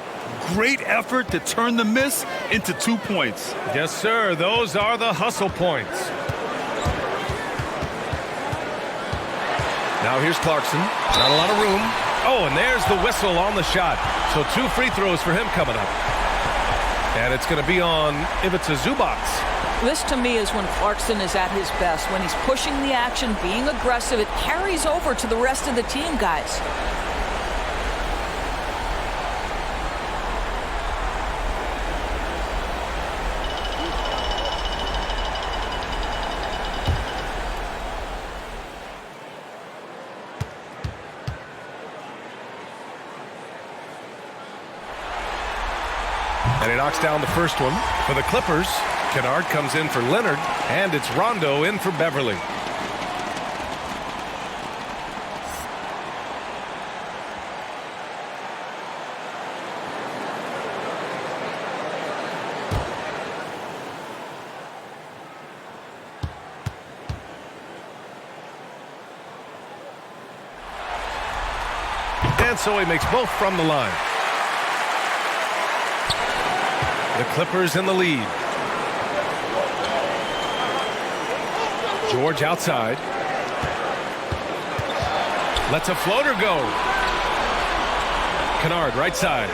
Great effort to turn the miss into 2 points. Yes, sir. Those are the hustle points. Now here's Clarkson. Not a lot of room. Oh, and there's the whistle on the shot. So 2 free throws for him coming up. And it's going to be on Ivica Zubac. This, to me, is when Clarkson is at his best. When he's pushing the action, being aggressive, it carries over to the rest of the team, guys. And he knocks down the first one for the Clippers. Kennard comes in for Leonard, and it's Rondo in for Beverly. And so he makes both from the line. The Clippers in the lead. George outside. Lets a floater go. Kennard right side.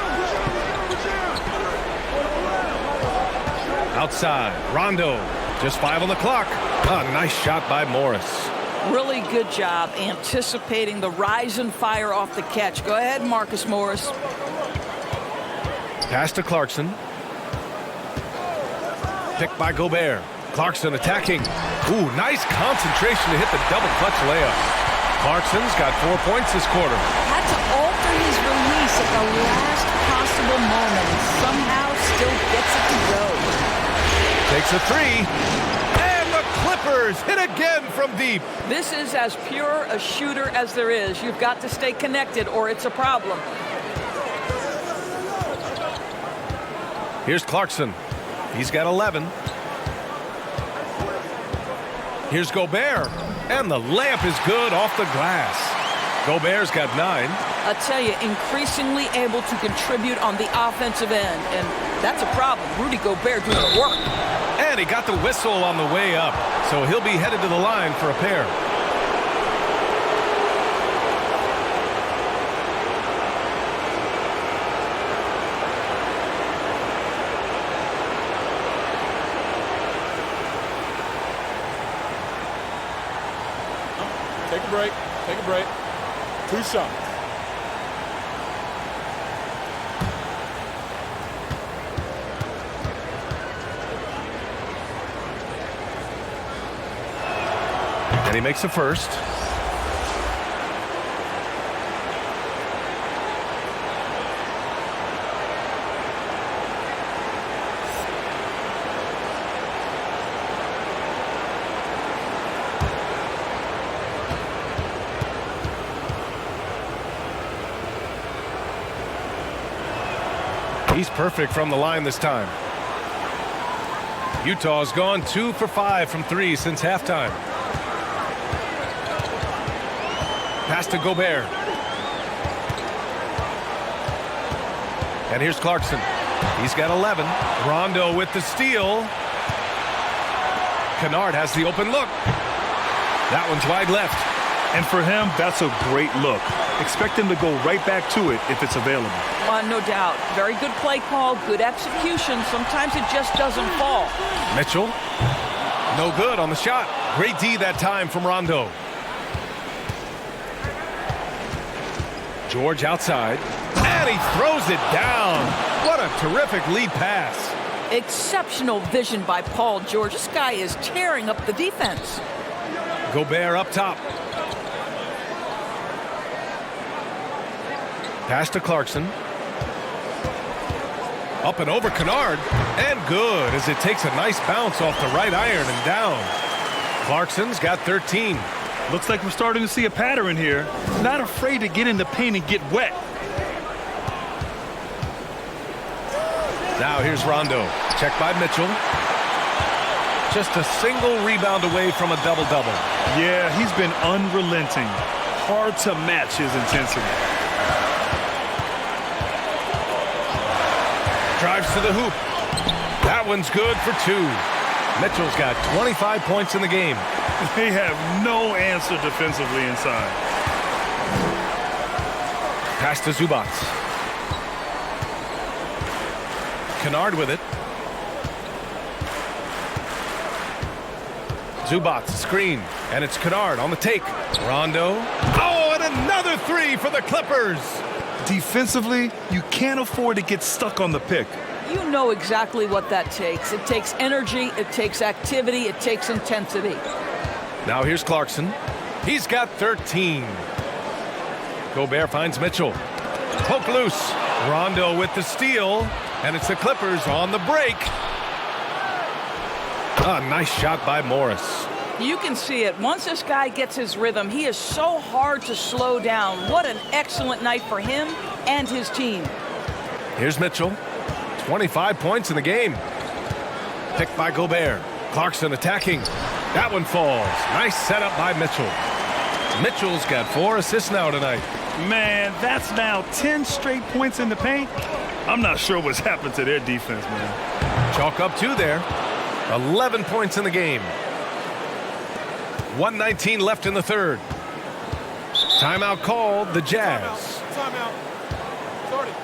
Outside. Rondo. Just 5 on the clock. A nice shot by Morris. Really good job anticipating the rise and fire off the catch. Go ahead, Marcus Morris. Pass to Clarkson. Picked by Gobert. Clarkson attacking. Ooh, nice concentration to hit the double clutch layup. Clarkson's got 4 points this quarter. Had to alter his release at the last possible moment and somehow still gets it to go. Takes a three. And the Clippers hit again from deep. This is as pure a shooter as there is. You've got to stay connected or it's a problem. Here's Clarkson. He's got 11. Here's Gobert. And the layup is good off the glass. Gobert's got 9. I tell you, increasingly able to contribute on the offensive end. And that's a problem. Rudy Gobert doing the work. And he got the whistle on the way up. So he'll be headed to the line for a pair. Take a break. Take a break. 2 shots. And he makes the first. He's perfect from the line this time. Utah's gone 2 for 5 from 3 since halftime. Pass to Gobert. And here's Clarkson. He's got 11. Rondo with the steal. Kennard has the open look. That one's wide left. And for him, that's a great look. Expect him to go right back to it if it's available. No doubt. Very good play call, good execution. Sometimes it just doesn't fall. Mitchell, no good on the shot. Great D that time from Rondo. George outside, and he throws it down. What a terrific lead pass. Exceptional vision by Paul George. This guy is tearing up the defense. Gobert up top. Pass to Clarkson. Up and over Kennard, and good as it takes a nice bounce off the right iron and down. Clarkson's got 13. Looks like we're starting to see a pattern here. Not afraid to get in the paint and get wet. Now here's Rondo. Check by Mitchell. Just a single rebound away from a double-double. Yeah, he's been unrelenting. Hard to match his intensity. Drives to the hoop. That one's good for 2. Mitchell's got 25 points in the game. They have no answer defensively inside. Pass to Zubac. Kennard with it. Zubac screen, and it's Kennard on the take. Rondo. Oh, and another 3 for the Clippers. Defensively, you can't afford to get stuck on the pick. You know exactly what that takes. It takes energy, it takes activity, it takes intensity. Now here's Clarkson. He's got 13. Gobert finds Mitchell. Poke loose. Rondo with the steal, and it's the Clippers on the break. A nice shot by Morris. You can see it. Once this guy gets his rhythm, he is so hard to slow down. What an excellent night for him and his team. Here's Mitchell. 25 points in the game. Picked by Gobert. Clarkson attacking. That one falls. Nice setup by Mitchell. Mitchell's got 4 assists now tonight. Man, that's now 10 straight points in the paint. I'm not sure what's happened to their defense, man. Chalk up 2 there. 11 points in the game. 1:19 left in the third. Timeout called, the Jazz. Timeout. Started.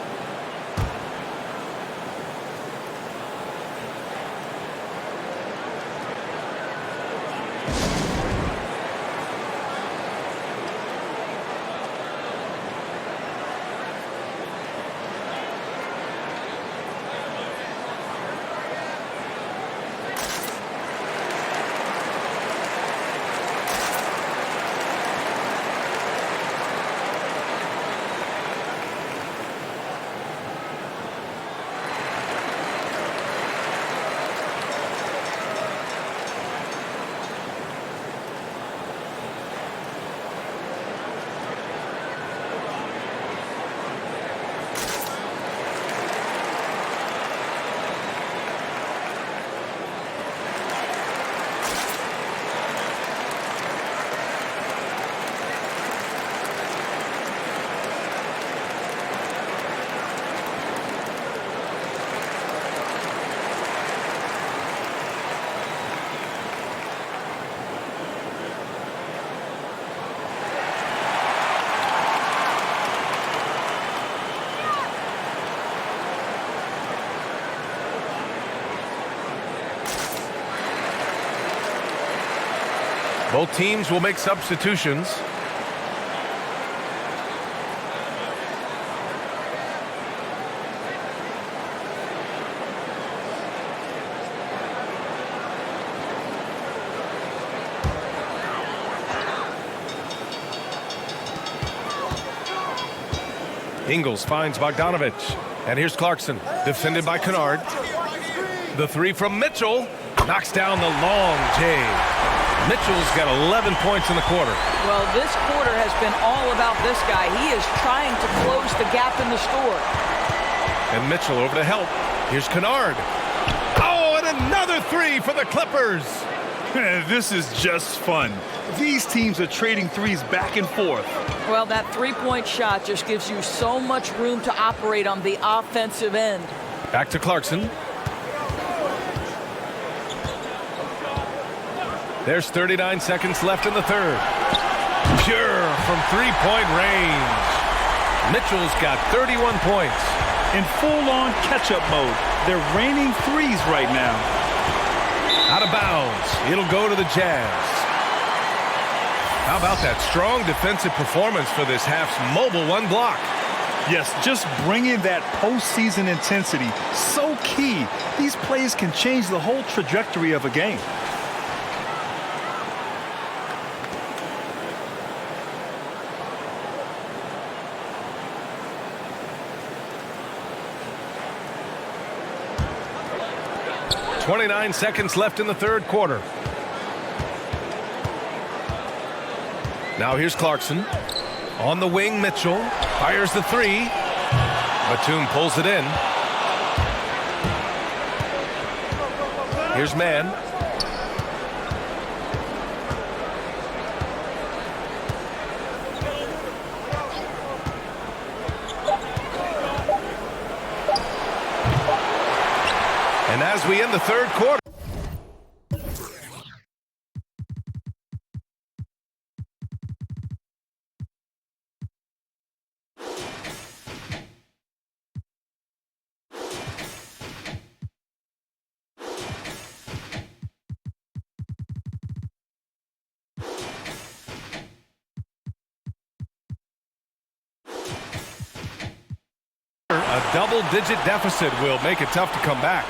Both teams will make substitutions. Ingles finds Bogdanovich. And here's Clarkson, defended by Kennard. The 3 from Mitchell knocks down the long J. Mitchell's got 11 points in the quarter. Well, this quarter has been all about this guy. He is trying to close the gap in the score. And Mitchell over to help. Here's Kennard. Oh, and another three for the Clippers. This is just fun. These teams are trading threes back and forth. Well, that three-point shot just gives you so much room to operate on the offensive end. Back to Clarkson. There's 39 seconds left in the third. Pure from three-point range. Mitchell's got 31 points. In full-on catch-up mode, they're raining threes right now. Out of bounds. It'll go to the Jazz. How about that strong defensive performance for this half's mobile one block? Yes, just bringing that postseason intensity. So key. These plays can change the whole trajectory of a game. .29 seconds left in the third quarter. Now here's Clarkson. On the wing, Mitchell fires the three. Batum pulls it in. Here's Mann. And as we end the third quarter, a double-digit deficit will make it tough to come back.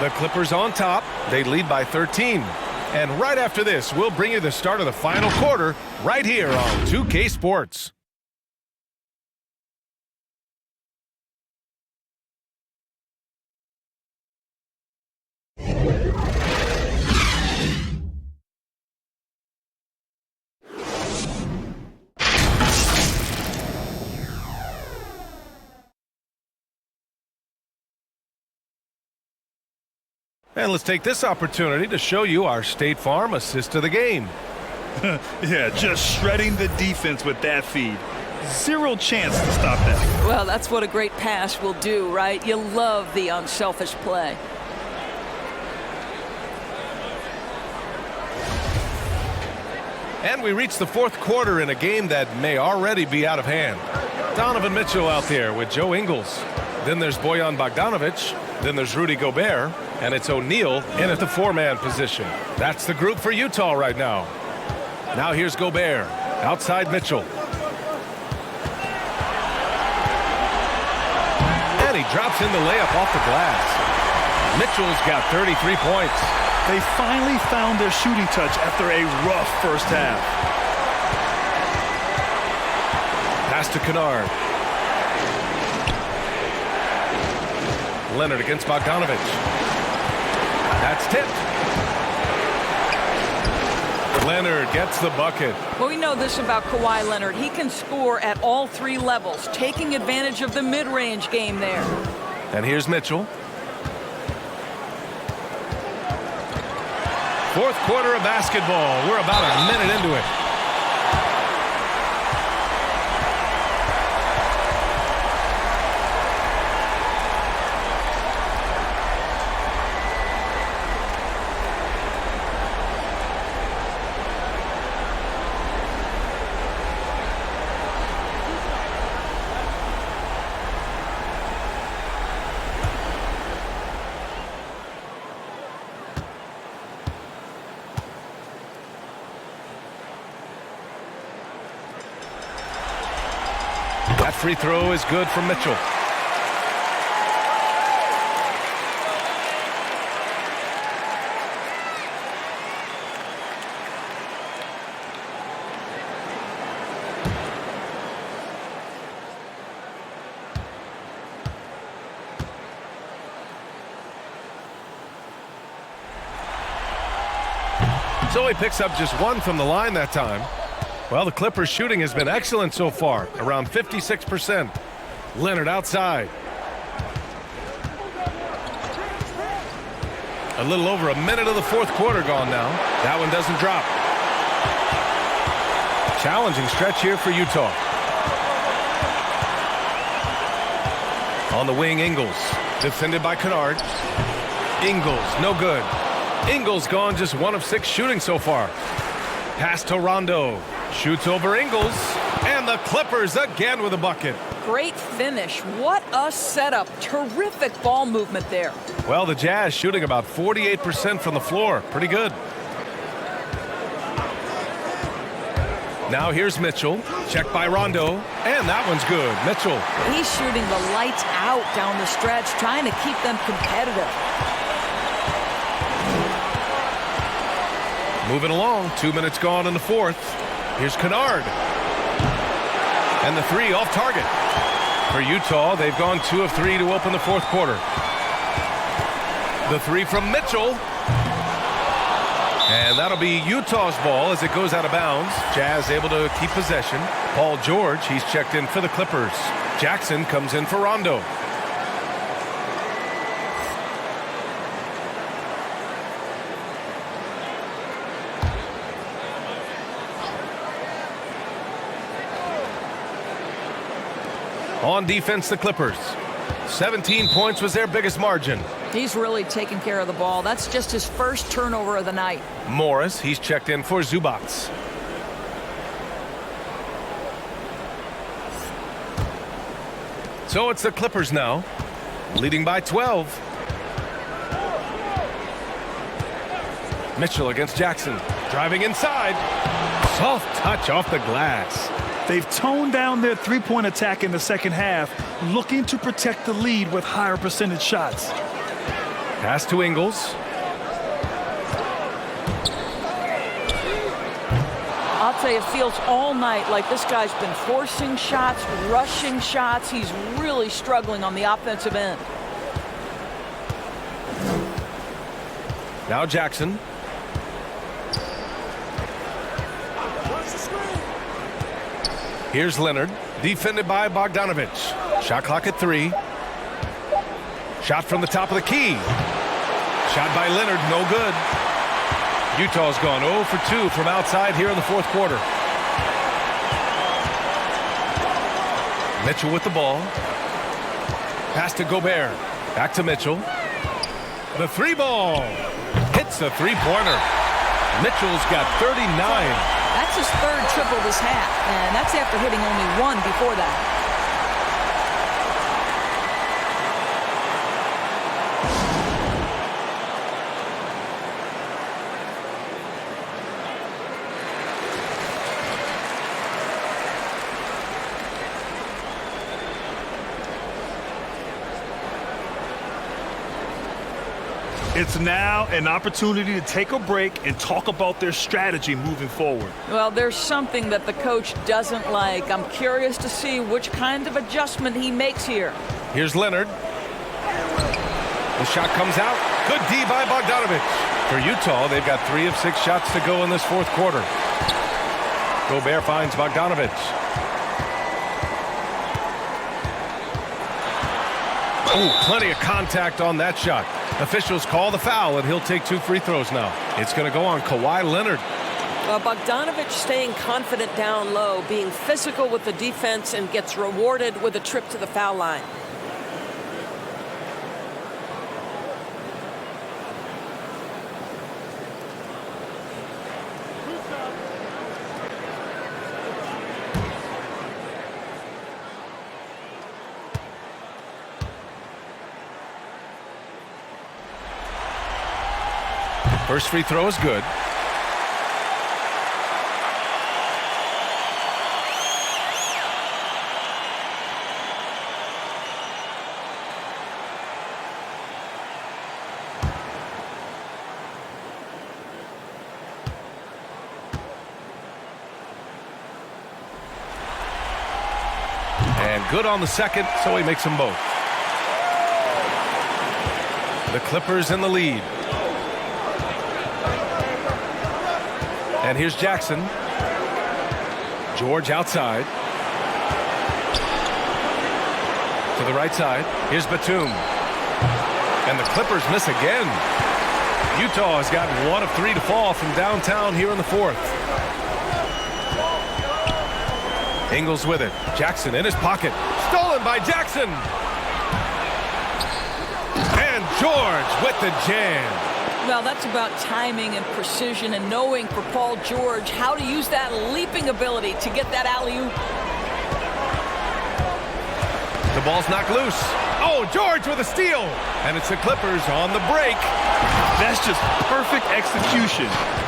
The Clippers on top. They lead by 13. And right after this, we'll bring you the start of the final quarter right here on 2K Sports. And let's take this opportunity to show you our State Farm assist of the game. Yeah, just shredding the defense with that feed. Zero chance to stop that. Well, that's what a great pass will do, right? You love the unselfish play. And we reach the fourth quarter in a game that may already be out of hand. Donovan Mitchell out there with Joe Ingles. Then there's Bojan Bogdanovic. Then there's Rudy Gobert. And it's O'Neal in at the four-man position. That's the group for Utah right now. Now here's Gobert. Outside Mitchell. And he drops in the layup off the glass. Mitchell's got 33 points. They finally found their shooting touch after a rough first half. Pass to Kennard. Leonard against Bogdanovic. That's tipped. Leonard gets the bucket. Well, we know this about Kawhi Leonard. He can score at all three levels, taking advantage of the mid-range game there. And here's Mitchell. Fourth quarter of basketball. We're about a minute into it. That free throw is good from Mitchell. So he picks up just one from the line that time. Well, the Clippers' shooting has been excellent so far, around 56%. Leonard outside. A little over a minute of the fourth quarter gone now. That one doesn't drop. Challenging stretch here for Utah. On the wing, Ingles. Defended by Kennard. Ingles, no good. Ingles gone just 1 of 6 shooting so far. Pass to Rondo. Shoots over Ingles. And the Clippers again with a bucket. Great finish. What a setup. Terrific ball movement there. Well, the Jazz shooting about 48% from the floor. Pretty good. Now here's Mitchell. Checked by Rondo. And that one's good. Mitchell. He's shooting the lights out down the stretch, trying to keep them competitive. Moving along. 2 minutes gone in the fourth. Here's Kennard. And the 3 off target. For Utah, they've gone 2 of 3 to open the fourth quarter. The 3 from Mitchell. And that'll be Utah's ball as it goes out of bounds. Jazz able to keep possession. Paul George, he's checked in for the Clippers. Jackson comes in for Rondo. On defense, the Clippers. 17 points was their biggest margin. He's really taking care of the ball. That's just his first turnover of the night. Morris, he's checked in for Zubac. So it's the Clippers now, leading by 12. Mitchell against Jackson, driving inside. Soft touch off the glass. They've toned down their three-point attack in the second half, looking to protect the lead with higher percentage shots. Pass to Ingles. I'll tell you, it feels all night like this guy's been forcing shots, rushing shots. He's really struggling on the offensive end. Now Jackson. Here's Leonard, defended by Bogdanovich. Shot clock at 3. Shot from the top of the key. Shot by Leonard, no good. Utah's gone 0 for 2 from outside here in the fourth quarter. Mitchell with the ball. Pass to Gobert. Back to Mitchell. The 3 ball. Hits a 3-pointer. Mitchell's got 39. That's his 3rd triple this half, and that's after hitting only 1 before that. It's now an opportunity to take a break and talk about their strategy moving forward. Well, there's something that the coach doesn't like. I'm curious to see which kind of adjustment he makes here. Here's Leonard. The shot comes out. Good D by Bogdanovich. For Utah, they've got 3 of 6 shots to go in this fourth quarter. Gobert finds Bogdanovich. Oh, plenty of contact on that shot. Officials call the foul, and he'll take 2 free throws now. It's going to go on Kawhi Leonard. Well, Bogdanovich staying confident down low, being physical with the defense, and gets rewarded with a trip to the foul line. First free throw is good. And good on the second, so he makes them both. The Clippers in the lead. And here's Jackson. George outside. To the right side. Here's Batum. And the Clippers miss again. Utah has gotten 1 of 3 to fall from downtown here in the fourth. Ingles with it. Jackson in his pocket. Stolen by Jackson. And George with the jam. Well, that's about timing and precision and knowing for Paul George how to use that leaping ability to get that alley-oop. The ball's knocked loose. Oh, George with a steal. And it's the Clippers on the break. That's just perfect execution.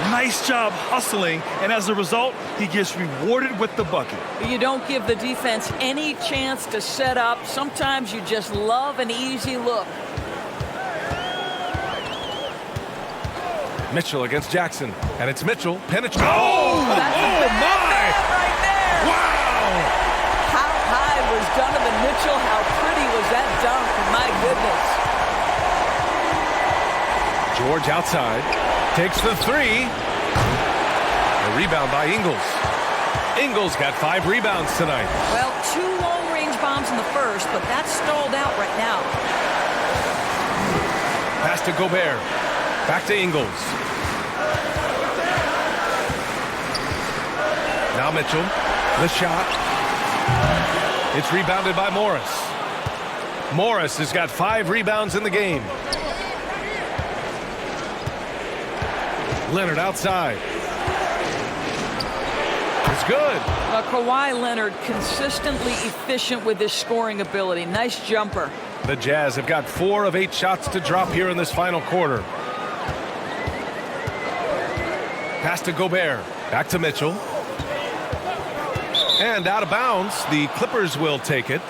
Nice job hustling, and as a result, he gets rewarded with the bucket. You don't give the defense any chance to set up. Sometimes you just love an easy look. Mitchell against Jackson. And it's Mitchell. Penetrating. Oh, that's a my! right there. Wow! How high was Donovan Mitchell? How pretty was that dunk? My goodness. George outside. Takes the three. A rebound by Ingles. Ingles got 5 rebounds tonight. Well, 2 long-range bombs in the first, but that's stalled out right now. Pass to Gobert. Back to Ingles. Now Mitchell. The shot. It's rebounded by Morris. Morris has got 5 rebounds in the game. Leonard outside. It's good. Kawhi Leonard consistently efficient with his scoring ability. Nice jumper. The Jazz have got 4 of 8 shots to drop here in this final quarter. Pass to Gobert. Back to Mitchell. And out of bounds. The Clippers will take it.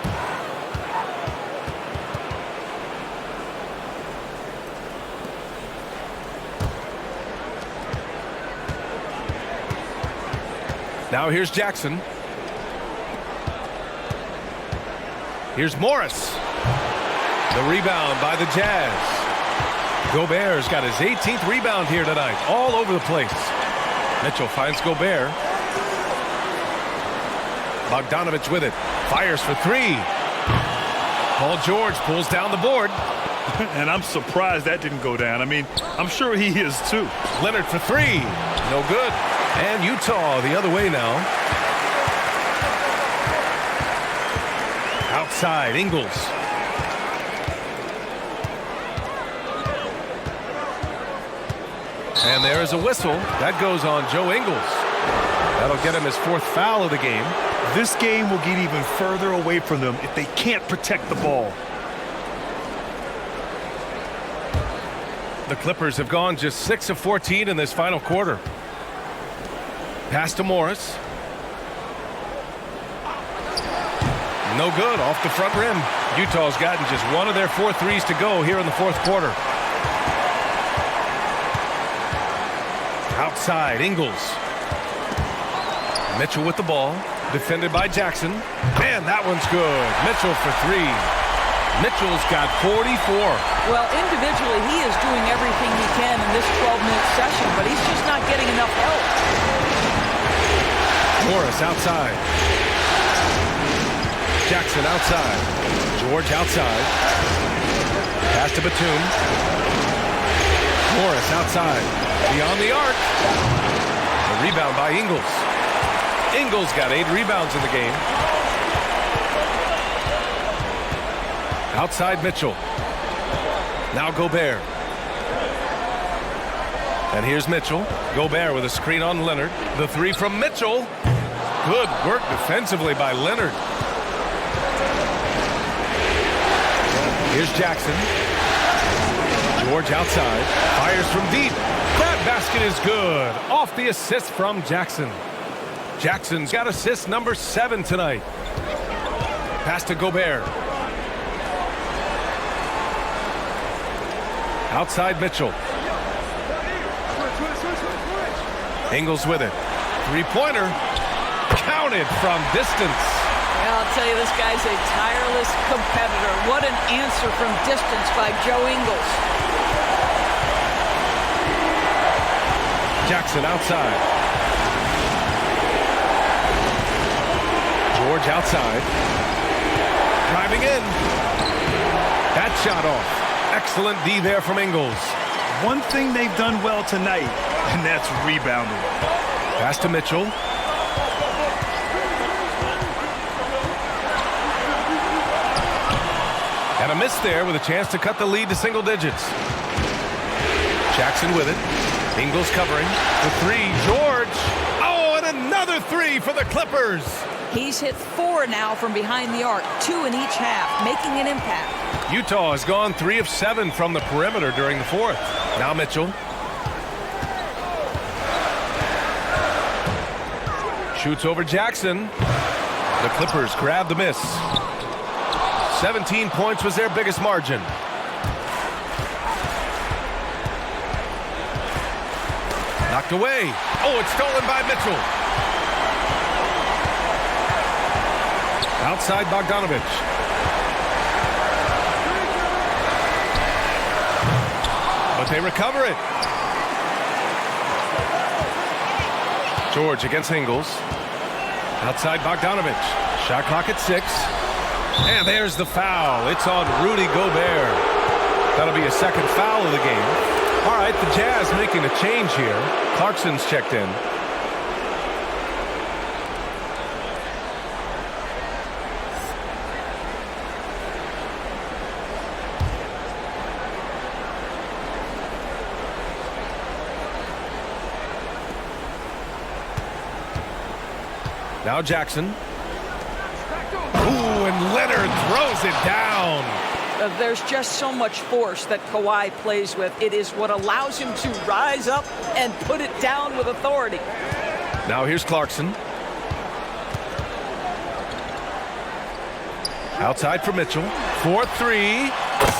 Now here's Jackson. Here's Morris. The rebound by the Jazz. Gobert's got his 18th rebound here tonight. All over the place. Mitchell finds Gobert. Bogdanovich with it. Fires for 3. Paul George pulls down the board. And I'm surprised that didn't go down. I mean, I'm sure he is too. Leonard for 3. No good. And Utah the other way now. Outside, Ingles. And there is a whistle. That goes on Joe Ingles. That'll get him his 4th foul of the game. This game will get even further away from them if they can't protect the ball. The Clippers have gone just 6 of 14 in this final quarter. Pass to Morris. No good, off the front rim. Utah's gotten just 1 of their 4 threes to go here in the 4th quarter. Outside, Ingles. Mitchell with the ball. Defended by Jackson. And that one's good. Mitchell for 3. Mitchell's got 44. Well, individually, he is doing everything he can in this 12-minute session, but he's just not getting enough help. Morris outside. Jackson outside. George outside. Pass to Batum. Morris outside. Beyond the arc. A rebound by Ingles. Ingles got 8 rebounds in the game. Outside Mitchell. Now Gobert. And here's Mitchell. Gobert with a screen on Leonard. The 3 from Mitchell. Good work defensively by Leonard. Here's Jackson. George outside. Fires from deep. That basket is good. Off the assist from Jackson. Jackson's got assist number 7 tonight. Pass to Gobert. Outside Mitchell. Ingles with it. 3-pointer. Counted from distance. Well, I'll tell you, this guy's a tireless competitor. What an answer from distance by Joe Ingles. Jackson outside. George outside. Driving in. That shot off. Excellent D there from Ingles. one thing they've done well tonight, and that's rebounding. Pass to Mitchell. And a miss there with a chance to cut the lead to single digits. Jackson with it. Ingles covering. The three. George. Oh, and another three for the Clippers. He's hit 4 now from behind the arc, 2 in each half, making an impact. Utah has gone 3 of 7 from the perimeter during the fourth. Now Mitchell. Shoots over Jackson. The Clippers grab the miss. 17 points was their biggest margin. Knocked away. Oh, it's stolen by Mitchell. Outside Bogdanovich. But they recover it. George against Ingles. Outside Bogdanovich. Shot clock at 6. And there's the foul. It's on Rudy Gobert. That'll be a second foul of the game. All right, the Jazz making a change here. Clarkson's checked in. Now Jackson. Ooh, and Leonard throws it down. There's just so much force that Kawhi plays with. It is what allows him to rise up and put it down with authority. Now here's Clarkson. Outside for Mitchell. 4-3.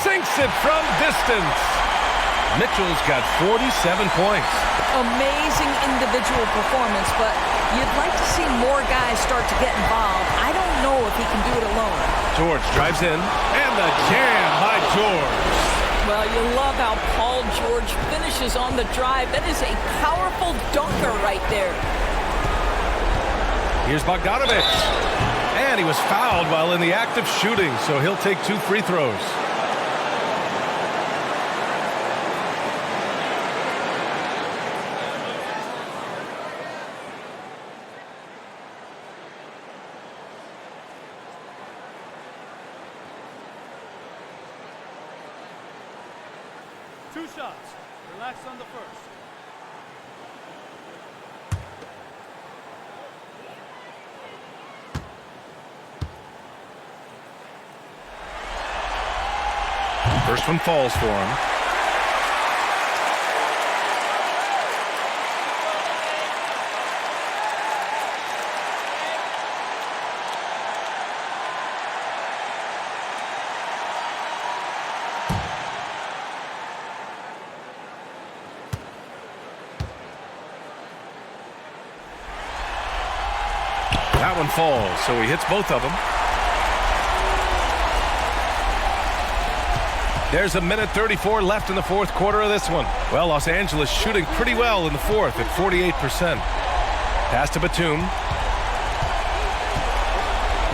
Sinks it from distance. Mitchell's got 47 points. Amazing individual performance, but you'd like to see more guys start to get involved. I don't know if he can do it alone. George drives in, and the jam by George. Well, you love how Paul George finishes on the drive. That is a powerful dunker right there. Here's Bogdanovich. And he was fouled while in the act of shooting, so he'll take 2 free throws. Two shots. Relax on the first. First one falls for him. That one falls, so he hits both of them. There's a minute 34 left in the fourth quarter of this one. Well, Los Angeles shooting pretty well in the fourth at 48%. Pass to Batum.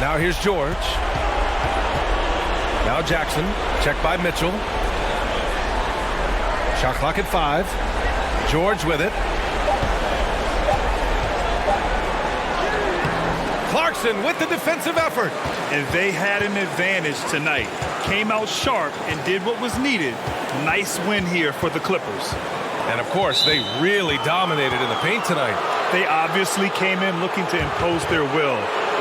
Now here's George. Now Jackson. Check by Mitchell. Shot clock at 5. George with it. Clarkson with the defensive effort. And they had an advantage tonight. Came out sharp and did what was needed. Nice win here for the Clippers. And of course, they really dominated in the paint tonight. They obviously came in looking to impose their will,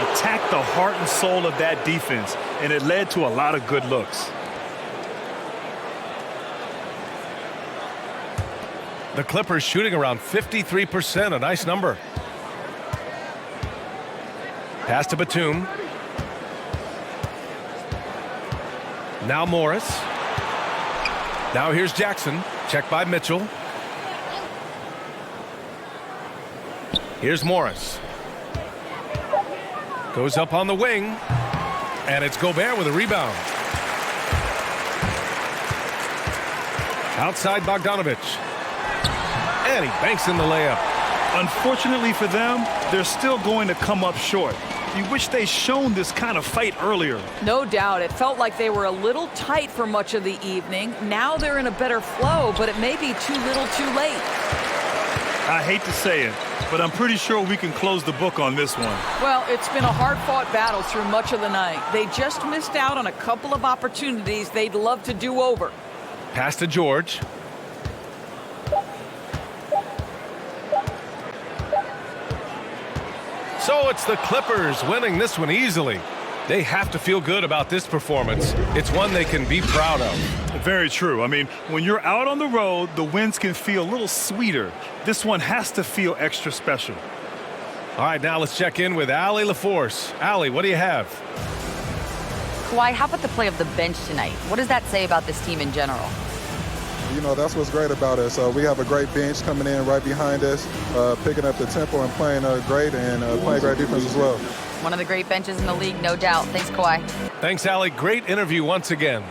attack the heart and soul of that defense, and it led to a lot of good looks. The Clippers shooting around 53%, a nice number. Pass to Batum. Now Morris. Now here's Jackson. Check by Mitchell. Here's Morris. Goes up on the wing. And it's Gobert with a rebound. Outside Bogdanovich. And he banks in the layup. Unfortunately for them, they're still going to come up short. You wish they'd shown this kind of fight earlier. No doubt. It felt like they were a little tight for much of the evening. Now they're in a better flow, but it may be too little too late. I hate to say it, but I'm pretty sure we can close the book on this one. Well, it's been a hard-fought battle through much of the night. They just missed out on a couple of opportunities they'd love to do over. Pass to George. So it's the Clippers winning this one easily. They have to feel good about this performance. It's one they can be proud of. Very true. I mean, when you're out on the road, the wins can feel a little sweeter. This one has to feel extra special. All right, now let's check in with Allie LaForce. Allie, what do you have? Kawhi, how about the play of the bench tonight? What does that say about this team in general? You know, that's what's great about us. We have a great bench coming in right behind us, picking up the tempo and playing great and playing great defense as well. One of the great benches in the league, no doubt. Thanks, Kawhi. Thanks, Allie. Great interview once again.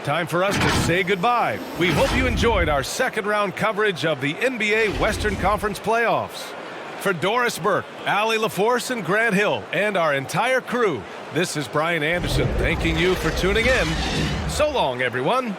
Time for us to say goodbye. We hope you enjoyed our second-round coverage of the NBA Western Conference playoffs. For Doris Burke, Allie LaForce, and Grant Hill, and our entire crew, this is Brian Anderson thanking you for tuning in. So long, everyone.